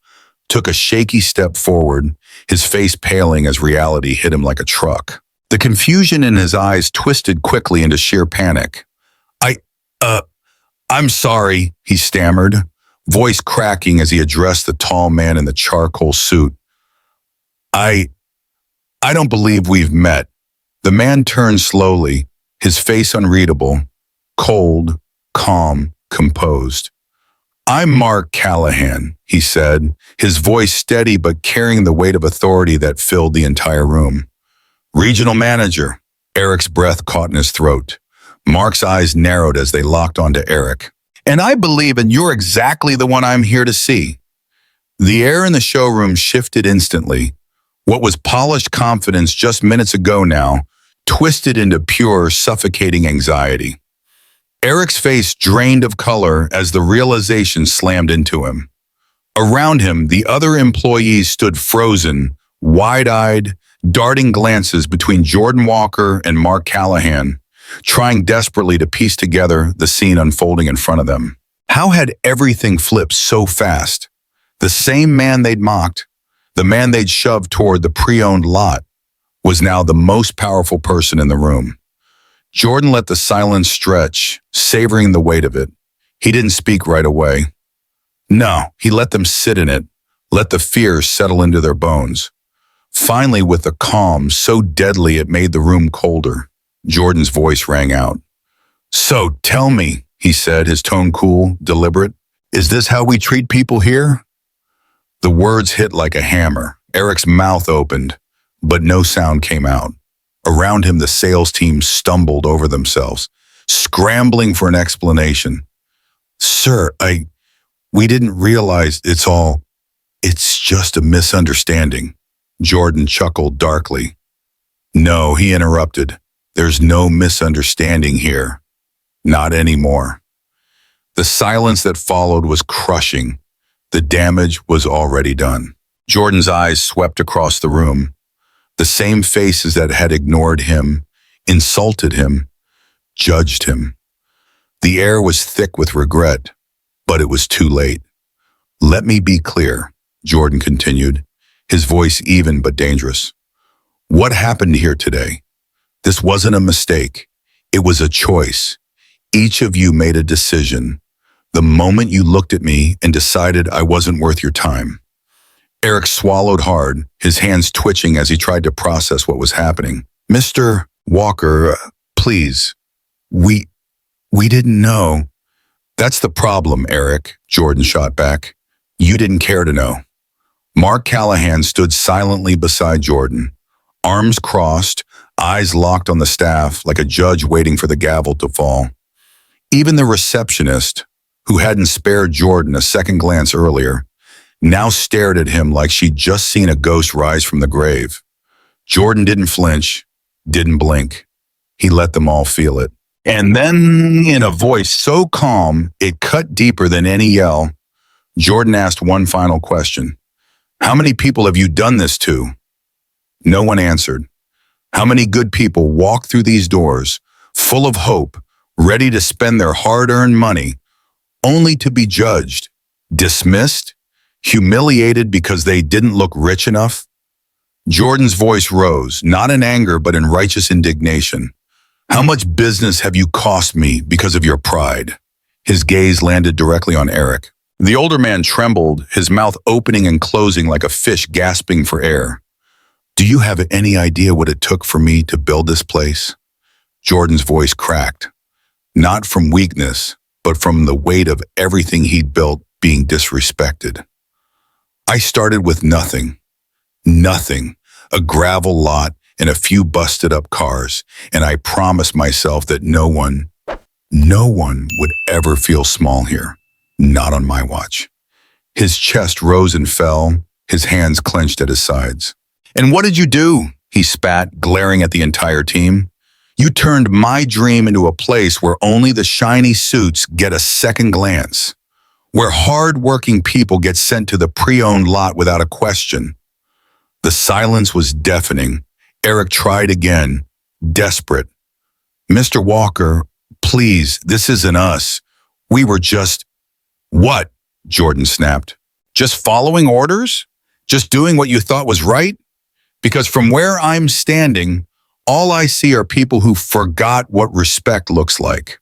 took a shaky step forward, his face paling as reality hit him like a truck. The confusion in his eyes twisted quickly into sheer panic. I'm sorry, he stammered, voice cracking as he addressed the tall man in the charcoal suit. I don't believe we've met. The man turned slowly, his face unreadable, cold, calm, composed. I'm Mark Callahan, he said, his voice steady but carrying the weight of authority that filled the entire room. Regional manager. Eric's breath caught in his throat. Mark's eyes narrowed as they locked onto Eric. And I believe, and you're exactly the one I'm here to see. The air in the showroom shifted instantly. What was polished confidence just minutes ago now, twisted into pure, suffocating anxiety. Eric's face drained of color as the realization slammed into him. Around him, the other employees stood frozen, wide-eyed, darting glances between Jordan Walker and Mark Callahan, trying desperately to piece together the scene unfolding in front of them. How had everything flipped so fast? The same man they'd mocked, The man they'd shoved toward the pre-owned lot was now the most powerful person in the room. Jordan let the silence stretch, savoring the weight of it. He didn't speak right away. No, he let them sit in it, let the fear settle into their bones. Finally, with a calm so deadly it made the room colder, Jordan's voice rang out. "So tell me," he said, his tone cool, deliberate, "is this how we treat people here?" The words hit like a hammer. Eric's mouth opened, but no sound came out. Around him, the sales team stumbled over themselves, scrambling for an explanation. "Sir, we didn't realize it's just a misunderstanding." Jordan chuckled darkly. "No," he interrupted. "There's no misunderstanding here. Not anymore." The silence that followed was crushing. The damage was already done. Jordan's eyes swept across the room. The same faces that had ignored him, insulted him, judged him. The air was thick with regret, but it was too late. "Let me be clear," Jordan continued, his voice even but dangerous. "What happened here today? This wasn't a mistake. It was a choice. Each of you made a decision the moment you looked at me and decided I wasn't worth your time." Eric swallowed hard, his hands twitching as he tried to process what was happening. "Mr. Walker, please, we didn't know." "That's the problem, Eric," Jordan shot back. "You didn't care to know." Mark Callahan stood silently beside Jordan, arms crossed, eyes locked on the staff like a judge waiting for the gavel to fall. Even the receptionist, who hadn't spared Jordan a second glance earlier, now stared at him like she'd just seen a ghost rise from the grave. Jordan didn't flinch, didn't blink. He let them all feel it. And then, in a voice so calm it cut deeper than any yell, Jordan asked one final question. "How many people have you done this to?" No one answered. How many good people walk through these doors, full of hope, ready to spend their hard-earned money, only to be judged, dismissed, humiliated because they didn't look rich enough? Jordan's voice rose, not in anger but in righteous indignation. "How much business have you cost me because of your pride?" His gaze landed directly on Eric. The older man trembled, his mouth opening and closing like a fish gasping for air. "Do you have any idea what it took for me to build this place?" Jordan's voice cracked, not from weakness, but from the weight of everything he'd built being disrespected. "I started with nothing, a gravel lot and a few busted up cars, and I promised myself that no one would ever feel small here, not on my watch." His chest rose and fell, his hands clenched at his sides. "And what did you do?" he spat, glaring at the entire team. "You turned my dream into a place where only the shiny suits get a second glance, where hard-working people get sent to the pre-owned lot without a question." The silence was deafening. Eric tried again, desperate. "Mr. Walker, please, this isn't us. We were just—" "What?" Jordan snapped. "Just following orders? Just doing what you thought was right? Because from where I'm standing, all I see are people who forgot what respect looks like."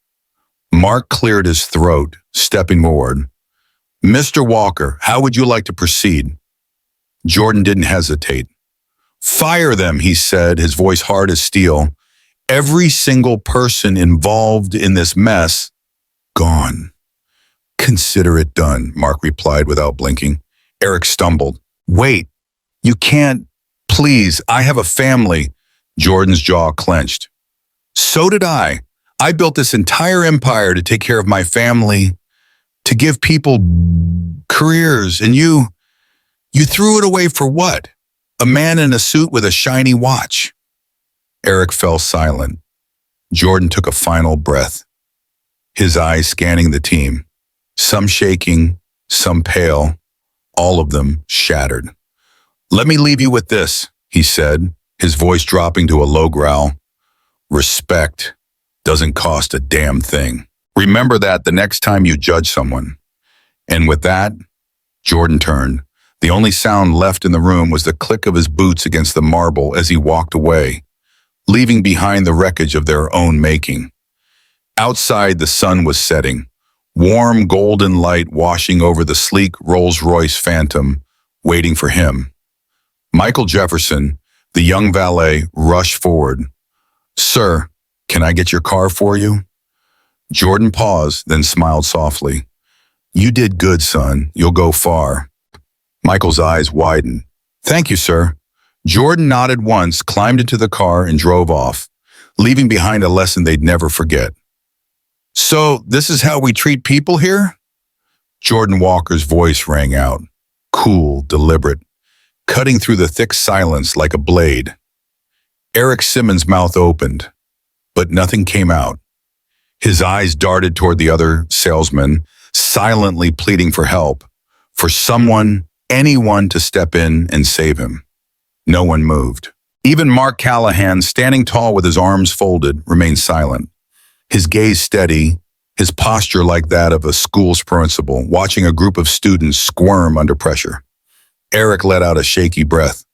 Mark cleared his throat, stepping forward. "Mr. Walker, how would you like to proceed?" Jordan didn't hesitate. "Fire them," he said, his voice hard as steel. "Every single person involved in this mess, gone." "Consider it done," Mark replied without blinking. Eric stumbled. "Wait, you can't. Please, I have a family." Jordan's jaw clenched. "So did I. I built this entire empire to take care of my family, to give people careers, and you threw it away for what? A man in a suit with a shiny watch." Eric fell silent. Jordan took a final breath, his eyes scanning the team, some shaking, some pale, all of them shattered. "Let me leave you with this," he said, his voice dropping to a low growl. "Respect doesn't cost a damn thing. Remember that the next time you judge someone." And with that, Jordan turned, The only sound left in the room was the click of his boots against the marble as he walked away, leaving behind the wreckage of their own making. Outside, the sun was setting, warm golden light washing over the sleek Rolls-Royce Phantom, waiting for him. Michael Jefferson, the young valet, rushed forward. "Sir, can I get your car for you?" Jordan paused, then smiled softly. "You did good, son. You'll go far." Michael's eyes widened. "Thank you, sir." Jordan nodded once, climbed into the car, and drove off, leaving behind a lesson they'd never forget. "So, this is how we treat people here?" Jordan Walker's voice rang out, cool, deliberate, cutting through the thick silence like a blade. Eric Simmons' mouth opened, but nothing came out. His eyes darted toward the other salesman, silently pleading for help, for someone, anyone to step in and save him. No one moved. Even Mark Callahan, standing tall with his arms folded, remained silent, his gaze steady, his posture like that of a school's principal, watching a group of students squirm under pressure. Eric let out a shaky breath.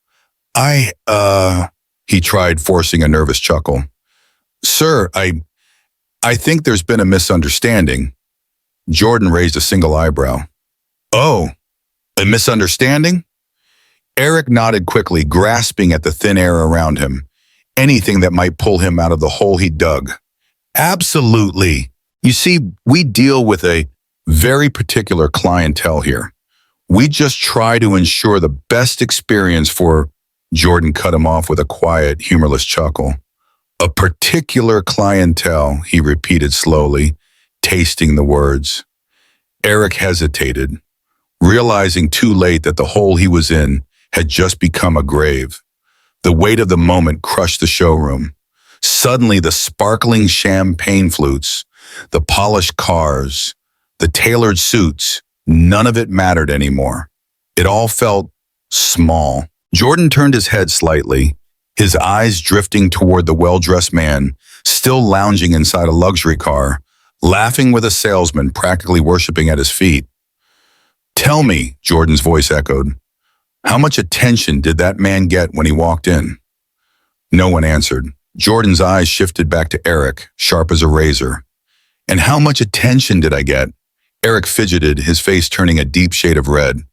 He tried, forcing a nervous chuckle. "Sir, I think there's been a misunderstanding." Jordan raised a single eyebrow. "Oh, a misunderstanding?" Eric nodded quickly, grasping at the thin air around him, anything that might pull him out of the hole he dug. "Absolutely. You see, we deal with a very particular clientele here. We just try to ensure the best experience for—" Jordan cut him off with a quiet, humorless chuckle. "A particular clientele," he repeated slowly, tasting the words. Eric hesitated, realizing too late that the hole he was in had just become a grave. The weight of the moment crushed the showroom. Suddenly, the sparkling champagne flutes, the polished cars, the tailored suits, none of it mattered anymore. It all felt small. Jordan turned his head slightly, his eyes drifting toward the well-dressed man, still lounging inside a luxury car, laughing with a salesman practically worshiping at his feet. "Tell me," Jordan's voice echoed, "how much attention did that man get when he walked in?" No one answered. Jordan's eyes shifted back to Eric, sharp as a razor. "And how much attention did I get?" Eric fidgeted, his face turning a deep shade of red.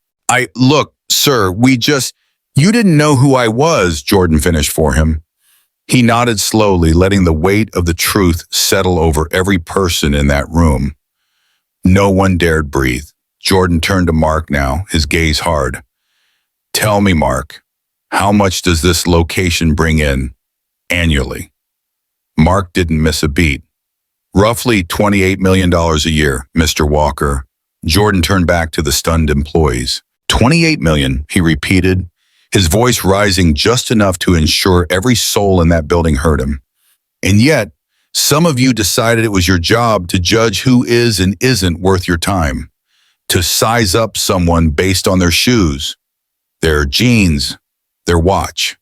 Look, sir, you didn't know who I was," Jordan finished for him. He nodded slowly, letting the weight of the truth settle over every person in that room. No one dared breathe. Jordan turned to Mark now, his gaze hard. "Tell me, Mark, how much does this location bring in annually?" Mark didn't miss a beat. "Roughly $28 million a year, Mr. Walker." Jordan turned back to the stunned employees. $28 million, he repeated, his voice rising just enough to ensure every soul in that building heard him. "And yet, some of you decided it was your job to judge who is and isn't worth your time, to size up someone based on their shoes, their jeans, their watch."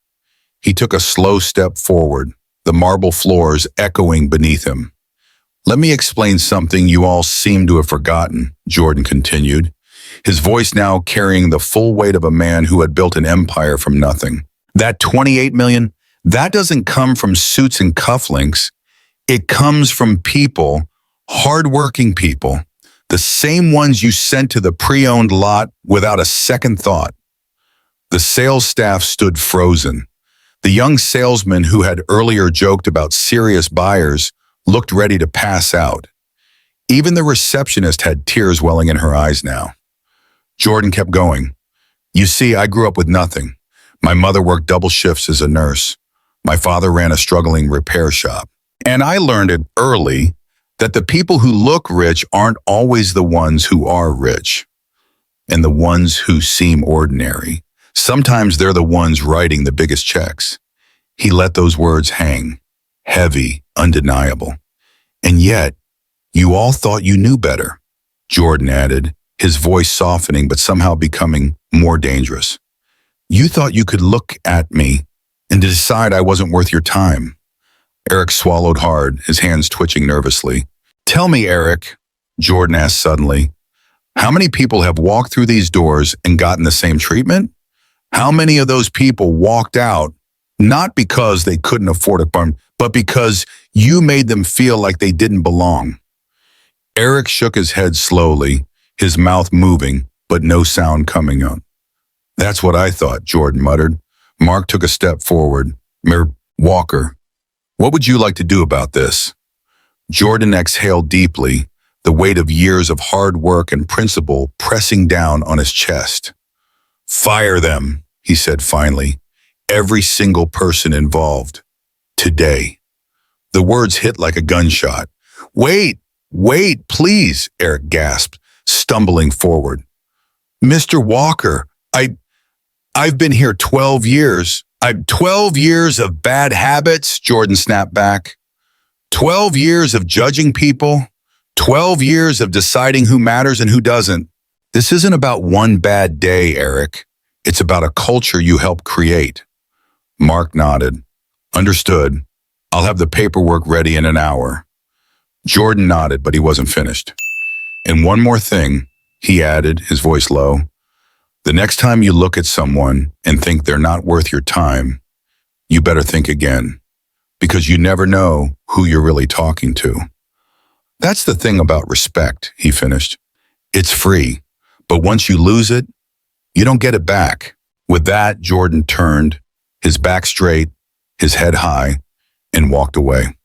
He took a slow step forward, the marble floors echoing beneath him. "Let me explain something you all seem to have forgotten," Jordan continued, his voice now carrying the full weight of a man who had built an empire from nothing. "That $28 million, that doesn't come from suits and cufflinks. It comes from people, hardworking people, the same ones you sent to the pre-owned lot without a second thought." The sales staff stood frozen. The young salesman who had earlier joked about serious buyers looked ready to pass out. Even the receptionist had tears welling in her eyes now. Jordan kept going. "You see, I grew up with nothing. My mother worked double shifts as a nurse. My father ran a struggling repair shop. And I learned it early that the people who look rich aren't always the ones who are rich. And the ones who seem ordinary, sometimes they're the ones writing the biggest checks." He let those words hang, heavy, undeniable. "And yet, you all thought you knew better," Jordan added, his voice softening but somehow becoming more dangerous. "You thought you could look at me and decide I wasn't worth your time." Eric swallowed hard, his hands twitching nervously. "Tell me, Eric," Jordan asked suddenly, How many people have walked through these doors and gotten the same treatment? How many of those people walked out not because they couldn't afford a farm, but because you made them feel like they didn't belong? Eric shook his head slowly, his mouth moving, but no sound coming out. That's what I thought, Jordan muttered. Mark took a step forward. Mayor Walker, what would you like to do about this? Jordan exhaled deeply, the weight of years of hard work and principle pressing down on his chest. Fire them, he said finally. Every single person involved. Today. The words hit like a gunshot. Wait, please, Eric gasped, stumbling forward. Mr. Walker, I've been here 12 years. 12 years of bad habits, Jordan snapped back. 12 years of judging people. 12 years of deciding who matters and who doesn't. This isn't about one bad day, Eric. It's about a culture you helped create. Mark nodded. Understood. I'll have the paperwork ready in an hour. Jordan nodded, but he wasn't finished. And one more thing, he added, his voice low. The next time you look at someone and think they're not worth your time, you better think again, because you never know who you're really talking to. That's the thing about respect, he finished. It's free, but once you lose it, you don't get it back. With that, Jordan turned, his back straight, his head high, and walked away.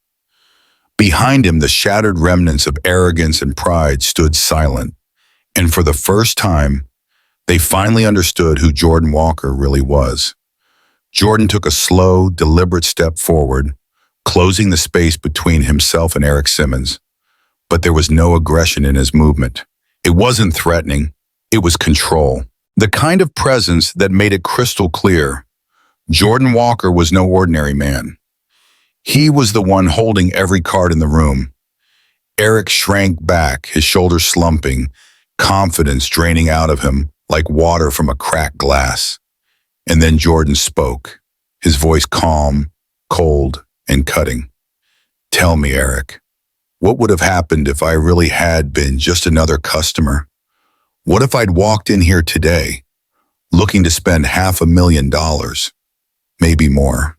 Behind him, the shattered remnants of arrogance and pride stood silent, and for the first time, they finally understood who Jordan Walker really was. Jordan took a slow, deliberate step forward, closing the space between himself and Eric Simmons. But there was no aggression in his movement. It wasn't threatening. It was control. The kind of presence that made it crystal clear. Jordan Walker was no ordinary man. He was the one holding every card in the room. Eric shrank back, his shoulders slumping, confidence draining out of him like water from a cracked glass. And then Jordan spoke, his voice calm, cold, and cutting. Tell me, Eric, what would have happened if I really had been just another customer? What if I'd walked in here today, looking to spend $500,000, maybe more?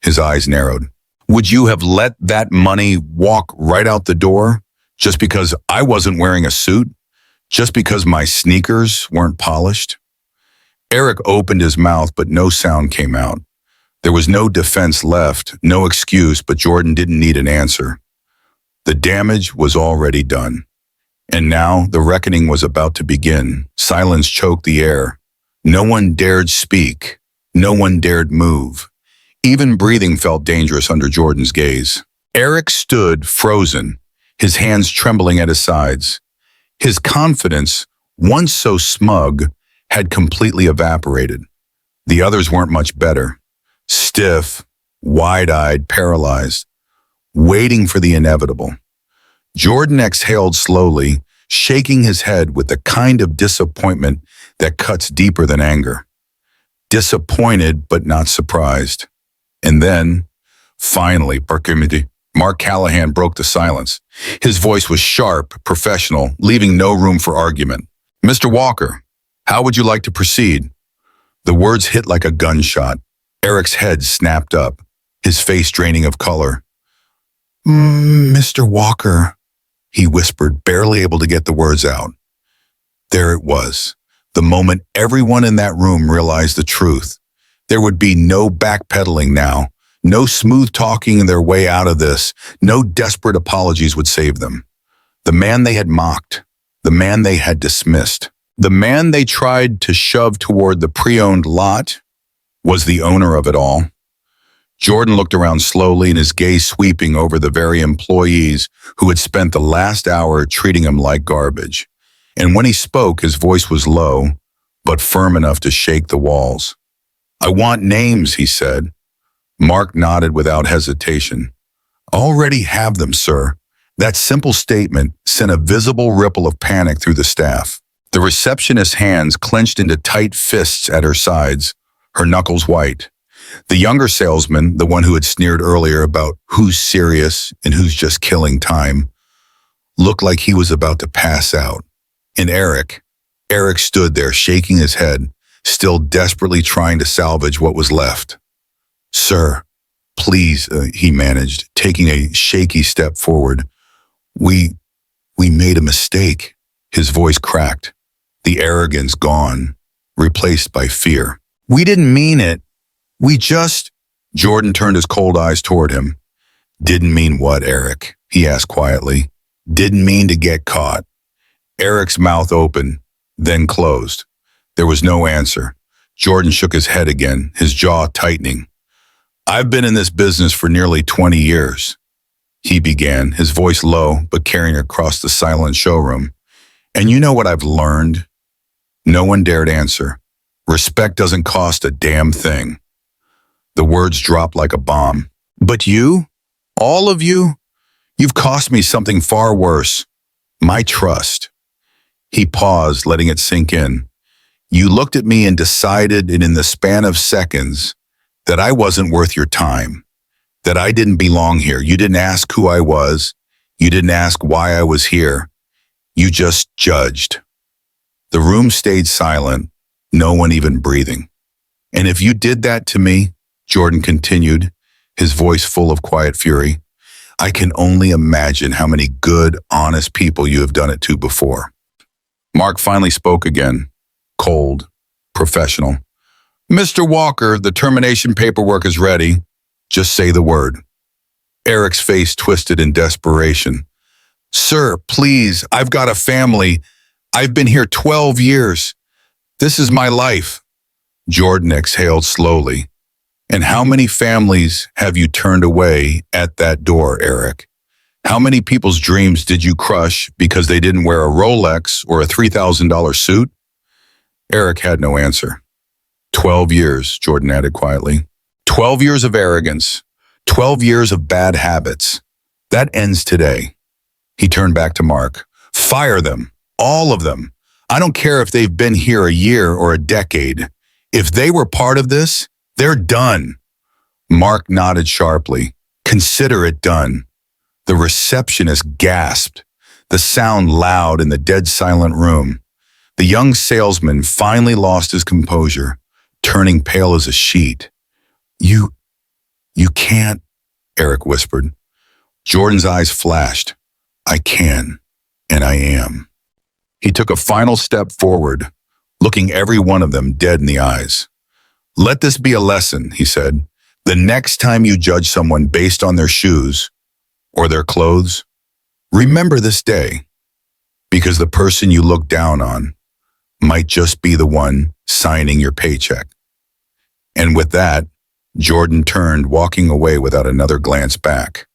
His eyes narrowed. Would you have let that money walk right out the door just because I wasn't wearing a suit? Just because my sneakers weren't polished? Eric opened his mouth, but no sound came out. There was no defense left, no excuse, but Jordan didn't need an answer. The damage was already done. And now the reckoning was about to begin. Silence choked the air. No one dared speak. No one dared move. Even breathing felt dangerous under Jordan's gaze. Eric stood frozen, his hands trembling at his sides. His confidence, once so smug, had completely evaporated. The others weren't much better. Stiff, wide-eyed, paralyzed, waiting for the inevitable. Jordan exhaled slowly, shaking his head with the kind of disappointment that cuts deeper than anger. Disappointed, but not surprised. And then, finally, Mark Callahan broke the silence. His voice was sharp, professional, leaving no room for argument. Mr. Walker, how would you like to proceed? The words hit like a gunshot. Eric's head snapped up, his face draining of color. Mr. Walker, he whispered, barely able to get the words out. There it was, the moment everyone in that room realized the truth. There would be no backpedaling now, no smooth talking their way out of this, no desperate apologies would save them. The man they had mocked, the man they had dismissed, the man they tried to shove toward the pre-owned lot was the owner of it all. Jordan looked around slowly, and his gaze sweeping over the very employees who had spent the last hour treating him like garbage. And when he spoke, his voice was low, but firm enough to shake the walls. I want names, he said. Mark nodded without hesitation. Already have them, sir. That simple statement sent a visible ripple of panic through the staff. The receptionist's hands clenched into tight fists at her sides, her knuckles white. The younger salesman, the one who had sneered earlier about who's serious and who's just killing time, looked like he was about to pass out. And Eric stood there shaking his head, still desperately trying to salvage what was left. Sir, please, he managed, taking a shaky step forward. We made a mistake. His voice cracked, the arrogance gone, replaced by fear. We didn't mean it. We just... Jordan turned his cold eyes toward him. Didn't mean what, Eric? He asked quietly. Didn't mean to get caught. Eric's mouth opened, then closed. There was no answer. Jordan shook his head again, his jaw tightening. I've been in this business for nearly 20 years, he began, his voice low but carrying across the silent showroom. And you know what I've learned? No one dared answer. Respect doesn't cost a damn thing. The words dropped like a bomb. But you? All of you? You've cost me something far worse. My trust. He paused, letting it sink in. You looked at me and decided, and in the span of seconds, that I wasn't worth your time, that I didn't belong here. You didn't ask who I was. You didn't ask why I was here. You just judged. The room stayed silent, no one even breathing. And if you did that to me, Jordan continued, his voice full of quiet fury, I can only imagine how many good, honest people you have done it to before. Mark finally spoke again, cold, professional. Mr. Walker, the termination paperwork is ready. Just say the word. Eric's face twisted in desperation. Sir, please, I've got a family. I've been here 12 years. This is my life. Jordan exhaled slowly. And how many families have you turned away at that door, Eric? How many people's dreams did you crush because they didn't wear a Rolex or a $3,000 suit? Eric had no answer. 12 years, Jordan added quietly. 12 years of arrogance. 12 years of bad habits. That ends today. He turned back to Mark. Fire them. All of them. I don't care if they've been here a year or a decade. If they were part of this, they're done. Mark nodded sharply. Consider it done. The receptionist gasped, the sound loud in the dead silent room. The young salesman finally lost his composure, turning pale as a sheet. You can't, Eric whispered. Jordan's eyes flashed. I can, and I am. He took a final step forward, looking every one of them dead in the eyes. Let this be a lesson, he said. The next time you judge someone based on their shoes or their clothes, remember this day, because the person you look down on might just be the one signing your paycheck. And with that, Jordan turned, walking away without another glance back.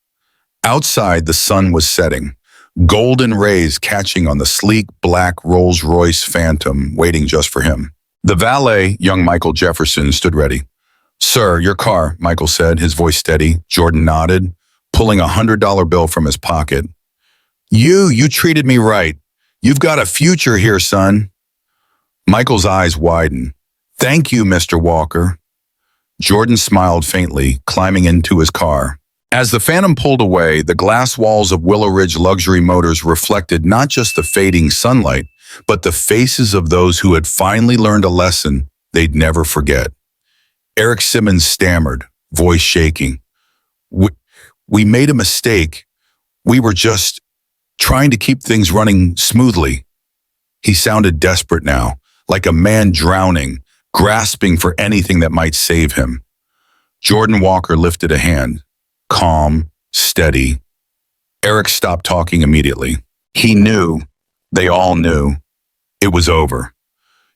Outside, the sun was setting, golden rays catching on the sleek black Rolls-Royce Phantom waiting just for him. The valet, young Michael Jefferson, stood ready. Sir, your car, Michael said, his voice steady. Jordan nodded, pulling a $100 bill from his pocket. You treated me right. You've got a future here, son. Michael's eyes widened. Thank you, Mr. Walker. Jordan smiled faintly, climbing into his car. As the Phantom pulled away, the glass walls of Willow Ridge Luxury Motors reflected not just the fading sunlight, but the faces of those who had finally learned a lesson they'd never forget. Eric Simmons stammered, voice shaking. We made a mistake. We were just trying to keep things running smoothly. He sounded desperate now, like a man drowning, grasping for anything that might save him. Jordan Walker lifted a hand, calm, steady. Eric stopped talking immediately. He knew, they all knew, it was over.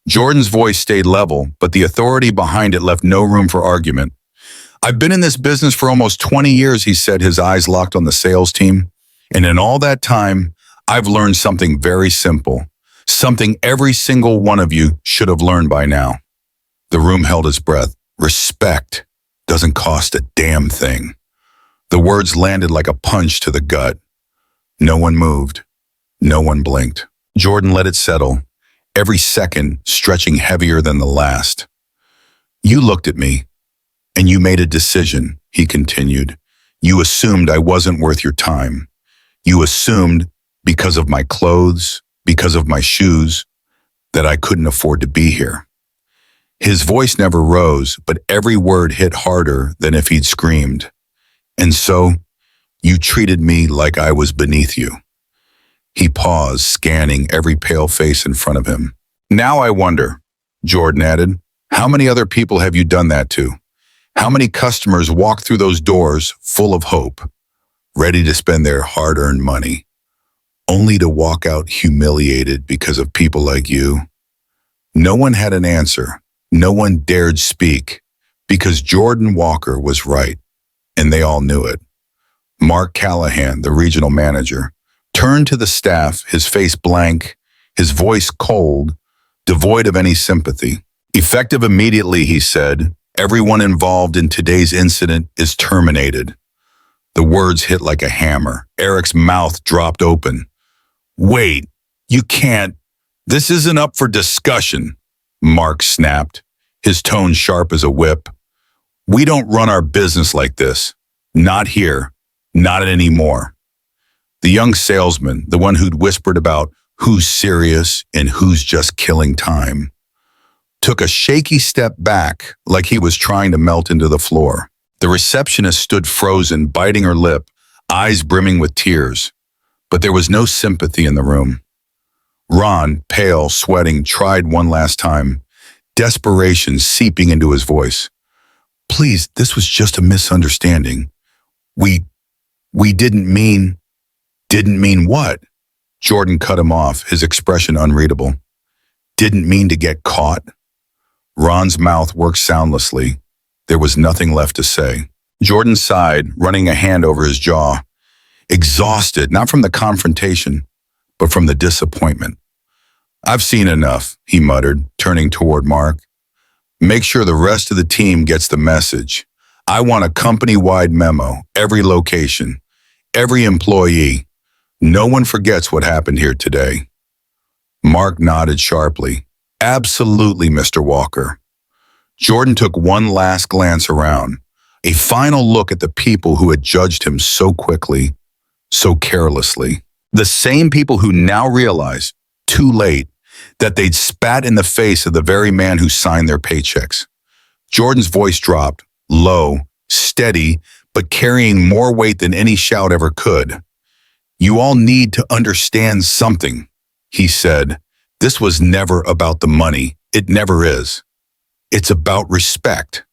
Jordan's voice stayed level, but the authority behind it left no room for argument. I've been in this business for almost 20 years, he said, his eyes locked on the sales team. And in all that time, I've learned something very simple, something every single one of you should have learned by now. The room held its breath. Respect doesn't cost a damn thing. The words landed like a punch to the gut. No one moved. No one blinked. Jordan let it settle, every second stretching heavier than the last. You looked at me, and you made a decision, he continued. You assumed I wasn't worth your time. You assumed because of my clothes, because of my shoes, that I couldn't afford to be here. His voice never rose, but every word hit harder than if he'd screamed. And so, you treated me like I was beneath you. He paused, scanning every pale face in front of him. Now I wonder, Jordan added, how many other people have you done that to? How many customers walk through those doors full of hope, ready to spend their hard-earned money, only to walk out humiliated because of people like you? No one had an answer. No one dared speak, because Jordan Walker was right, and they all knew it. Mark Callahan, the regional manager, turned to the staff, his face blank, his voice cold, devoid of any sympathy. Effective immediately, he said, everyone involved in today's incident is terminated. The words hit like a hammer. Eric's mouth dropped open. Wait, you can't. This isn't up for discussion, Mark snapped, his tone sharp as a whip. We don't run our business like this. Not here. Not anymore. The young salesman, the one who'd whispered about who's serious and who's just killing time, took a shaky step back like he was trying to melt into the floor. The receptionist stood frozen, biting her lip, eyes brimming with tears. But there was no sympathy in the room. Ron, pale, sweating, tried one last time, desperation seeping into his voice. Please, this was just a misunderstanding. We didn't mean... Didn't mean what? Jordan cut him off, his expression unreadable. Didn't mean to get caught? Ron's mouth worked soundlessly. There was nothing left to say. Jordan sighed, running a hand over his jaw. Exhausted, not from the confrontation, but from the disappointment. I've seen enough, he muttered, turning toward Mark. Make sure the rest of the team gets the message. I want a company-wide memo, every location, every employee. No one forgets what happened here today. Mark nodded sharply. Absolutely, Mr. Walker. Jordan took one last glance around, a final look at the people who had judged him so quickly, so carelessly. The same people who now realized, too late, that they'd spat in the face of the very man who signed their paychecks. Jordan's voice dropped, low, steady, but carrying more weight than any shout ever could. You all need to understand something, he said. This was never about the money. It never is. It's about respect.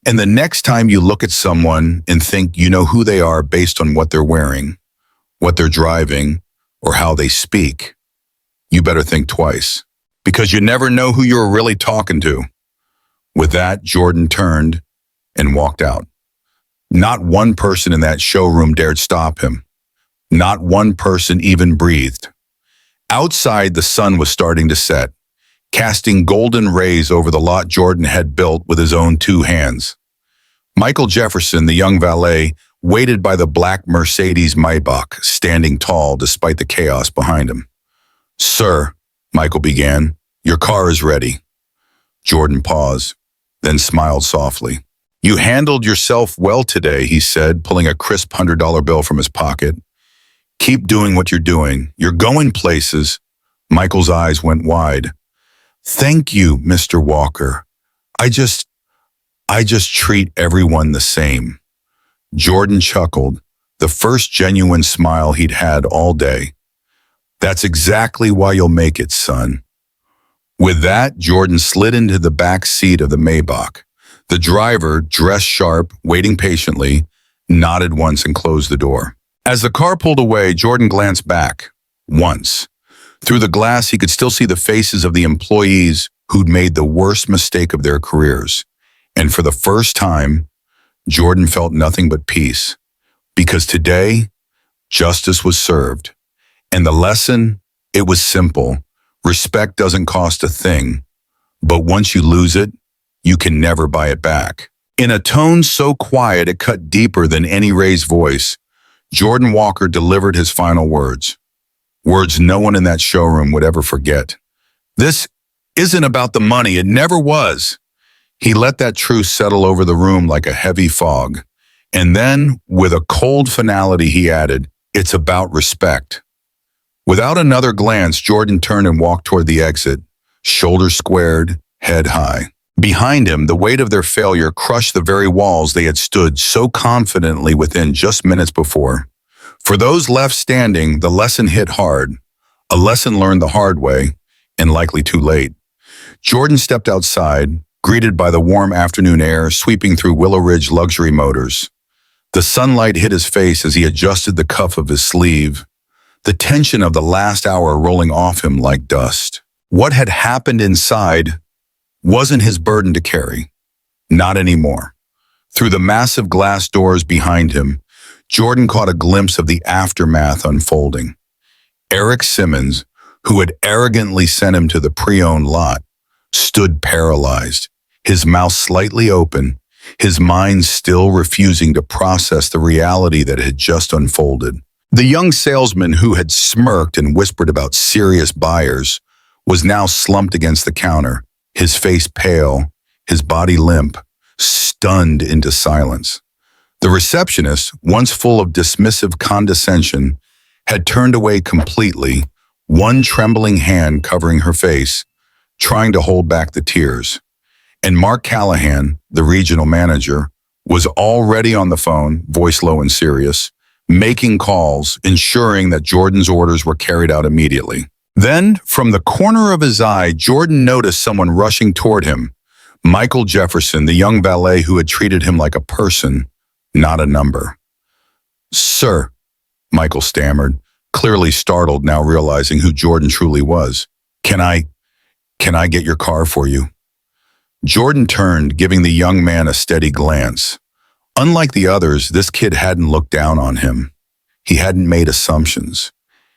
And the next time you look at someone and think you know who they are based on what they're wearing, what they're driving, or how they speak, you better think twice, because you never know who you're really talking to. With that, Jordan turned and walked out. Not one person in that showroom dared stop him. Not one person even breathed. Outside, the sun was starting to set, casting golden rays over the lot Jordan had built with his own two hands. Michael Jefferson, the young valet, waited by the black Mercedes Maybach, standing tall despite the chaos behind him. Sir, Michael began, your car is ready. Jordan paused, then smiled softly. You handled yourself well today, he said, pulling a crisp $100 bill from his pocket. Keep doing what you're doing. You're going places. Michael's eyes went wide. Thank you, Mr. Walker. I just treat everyone the same. Jordan chuckled, the first genuine smile he'd had all day. That's exactly why you'll make it, son. With that, Jordan slid into the back seat of the Maybach. The driver, dressed sharp, waiting patiently, nodded once and closed the door. As the car pulled away, Jordan glanced back. Once. Through the glass, he could still see the faces of the employees who'd made the worst mistake of their careers. And for the first time, Jordan felt nothing but peace. Because today, justice was served. And the lesson, it was simple. Respect doesn't cost a thing. But once you lose it, you can never buy it back. In a tone so quiet it cut deeper than any raised voice, Jordan Walker delivered his final words. Words no one in that showroom would ever forget. This isn't about the money. It never was. He let that truth settle over the room like a heavy fog. And then, with a cold finality, he added, it's about respect. Without another glance, Jordan turned and walked toward the exit, shoulders squared, head high. Behind him, the weight of their failure crushed the very walls they had stood so confidently within just minutes before. For those left standing, the lesson hit hard, a lesson learned the hard way, and likely too late. Jordan stepped outside, greeted by the warm afternoon air sweeping through Willow Ridge luxury motors. The sunlight hit his face as he adjusted the cuff of his sleeve, the tension of the last hour rolling off him like dust. What had happened inside wasn't his burden to carry. Not anymore. Through the massive glass doors behind him, Jordan caught a glimpse of the aftermath unfolding. Eric Simmons, who had arrogantly sent him to the pre-owned lot, stood paralyzed, his mouth slightly open, his mind still refusing to process the reality that had just unfolded. The young salesman who had smirked and whispered about serious buyers was now slumped against the counter, his face pale, his body limp, stunned into silence. The receptionist, once full of dismissive condescension, had turned away completely, one trembling hand covering her face, trying to hold back the tears. And Mark Callahan, the regional manager, was already on the phone, voice low and serious, making calls, ensuring that Jordan's orders were carried out immediately. Then, from the corner of his eye, Jordan noticed someone rushing toward him. Michael Jefferson, the young valet who had treated him like a person, not a number. "Sir," Michael stammered, clearly startled now realizing who Jordan truly was. Can I get your car for you?" Jordan turned, giving the young man a steady glance. Unlike the others, this kid hadn't looked down on him. He hadn't made assumptions.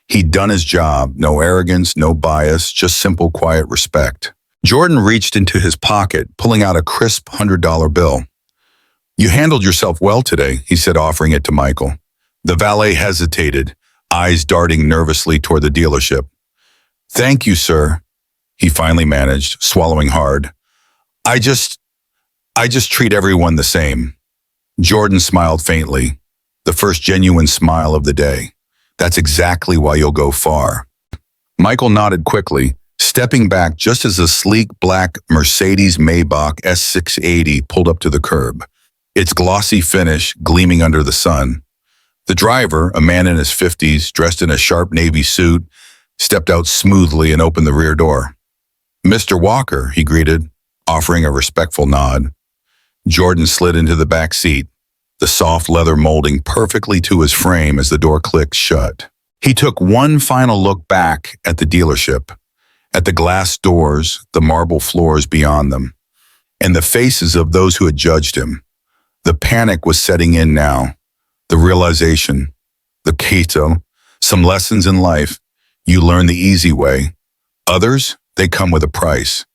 He'd done his job, no arrogance, no bias, just simple, quiet respect. Jordan reached into his pocket, pulling out a crisp $100 bill. "You handled yourself well today," he said, offering it to Michael. The valet hesitated, eyes darting nervously toward the dealership. "Thank you, sir," he finally managed, swallowing hard. I just treat everyone the same." Jordan smiled faintly, the first genuine smile of the day. "That's exactly why you'll go far." Michael nodded quickly, stepping back just as a sleek black Mercedes Maybach S680 pulled up to the curb, its glossy finish gleaming under the sun. The driver, a man in his 50s, dressed in a sharp navy suit, stepped out smoothly and opened the rear door. "Mr. Walker," he greeted, offering a respectful nod. Jordan slid into the back seat, the soft leather molding perfectly to his frame as the door clicked shut. He took one final look back at the dealership, at the glass doors, the marble floors beyond them, and the faces of those who had judged him. The panic was setting in now, the realization, the keto, some lessons in life, you learn the easy way. Others, they come with a price.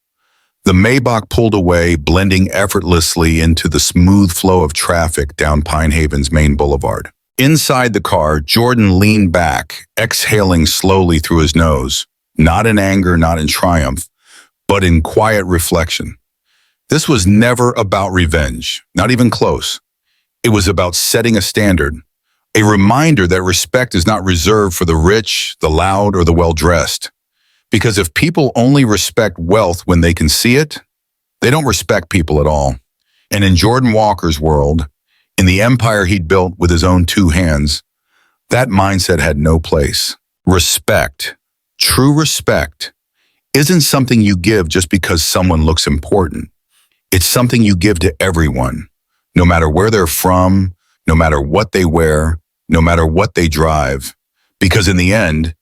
The Maybach pulled away, blending effortlessly into the smooth flow of traffic down Pine Haven's main boulevard. Inside the car, Jordan leaned back, exhaling slowly through his nose, not in anger, not in triumph, but in quiet reflection. This was never about revenge, not even close. It was about setting a standard, a reminder that respect is not reserved for the rich, the loud, or the well-dressed. Because if people only respect wealth when they can see it, they don't respect people at all. And in Jordan Walker's world, in the empire he'd built with his own two hands, that mindset had no place. Respect, true respect, isn't something you give just because someone looks important. It's something you give to everyone, no matter where they're from, no matter what they wear, no matter what they drive. Because in the end,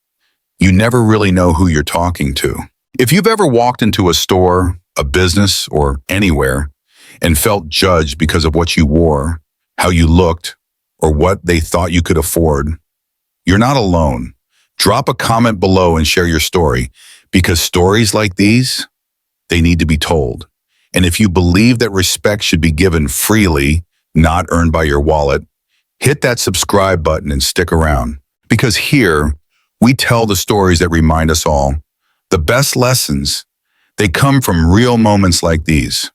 you never really know who you're talking to. If you've ever walked into a store, a business, or anywhere, and felt judged because of what you wore, how you looked, or what they thought you could afford, you're not alone. Drop a comment below and share your story, because stories like these, they need to be told. And if you believe that respect should be given freely, not earned by your wallet, hit that subscribe button and stick around. Because here, we tell the stories that remind us all. The best lessons, they come from real moments like these.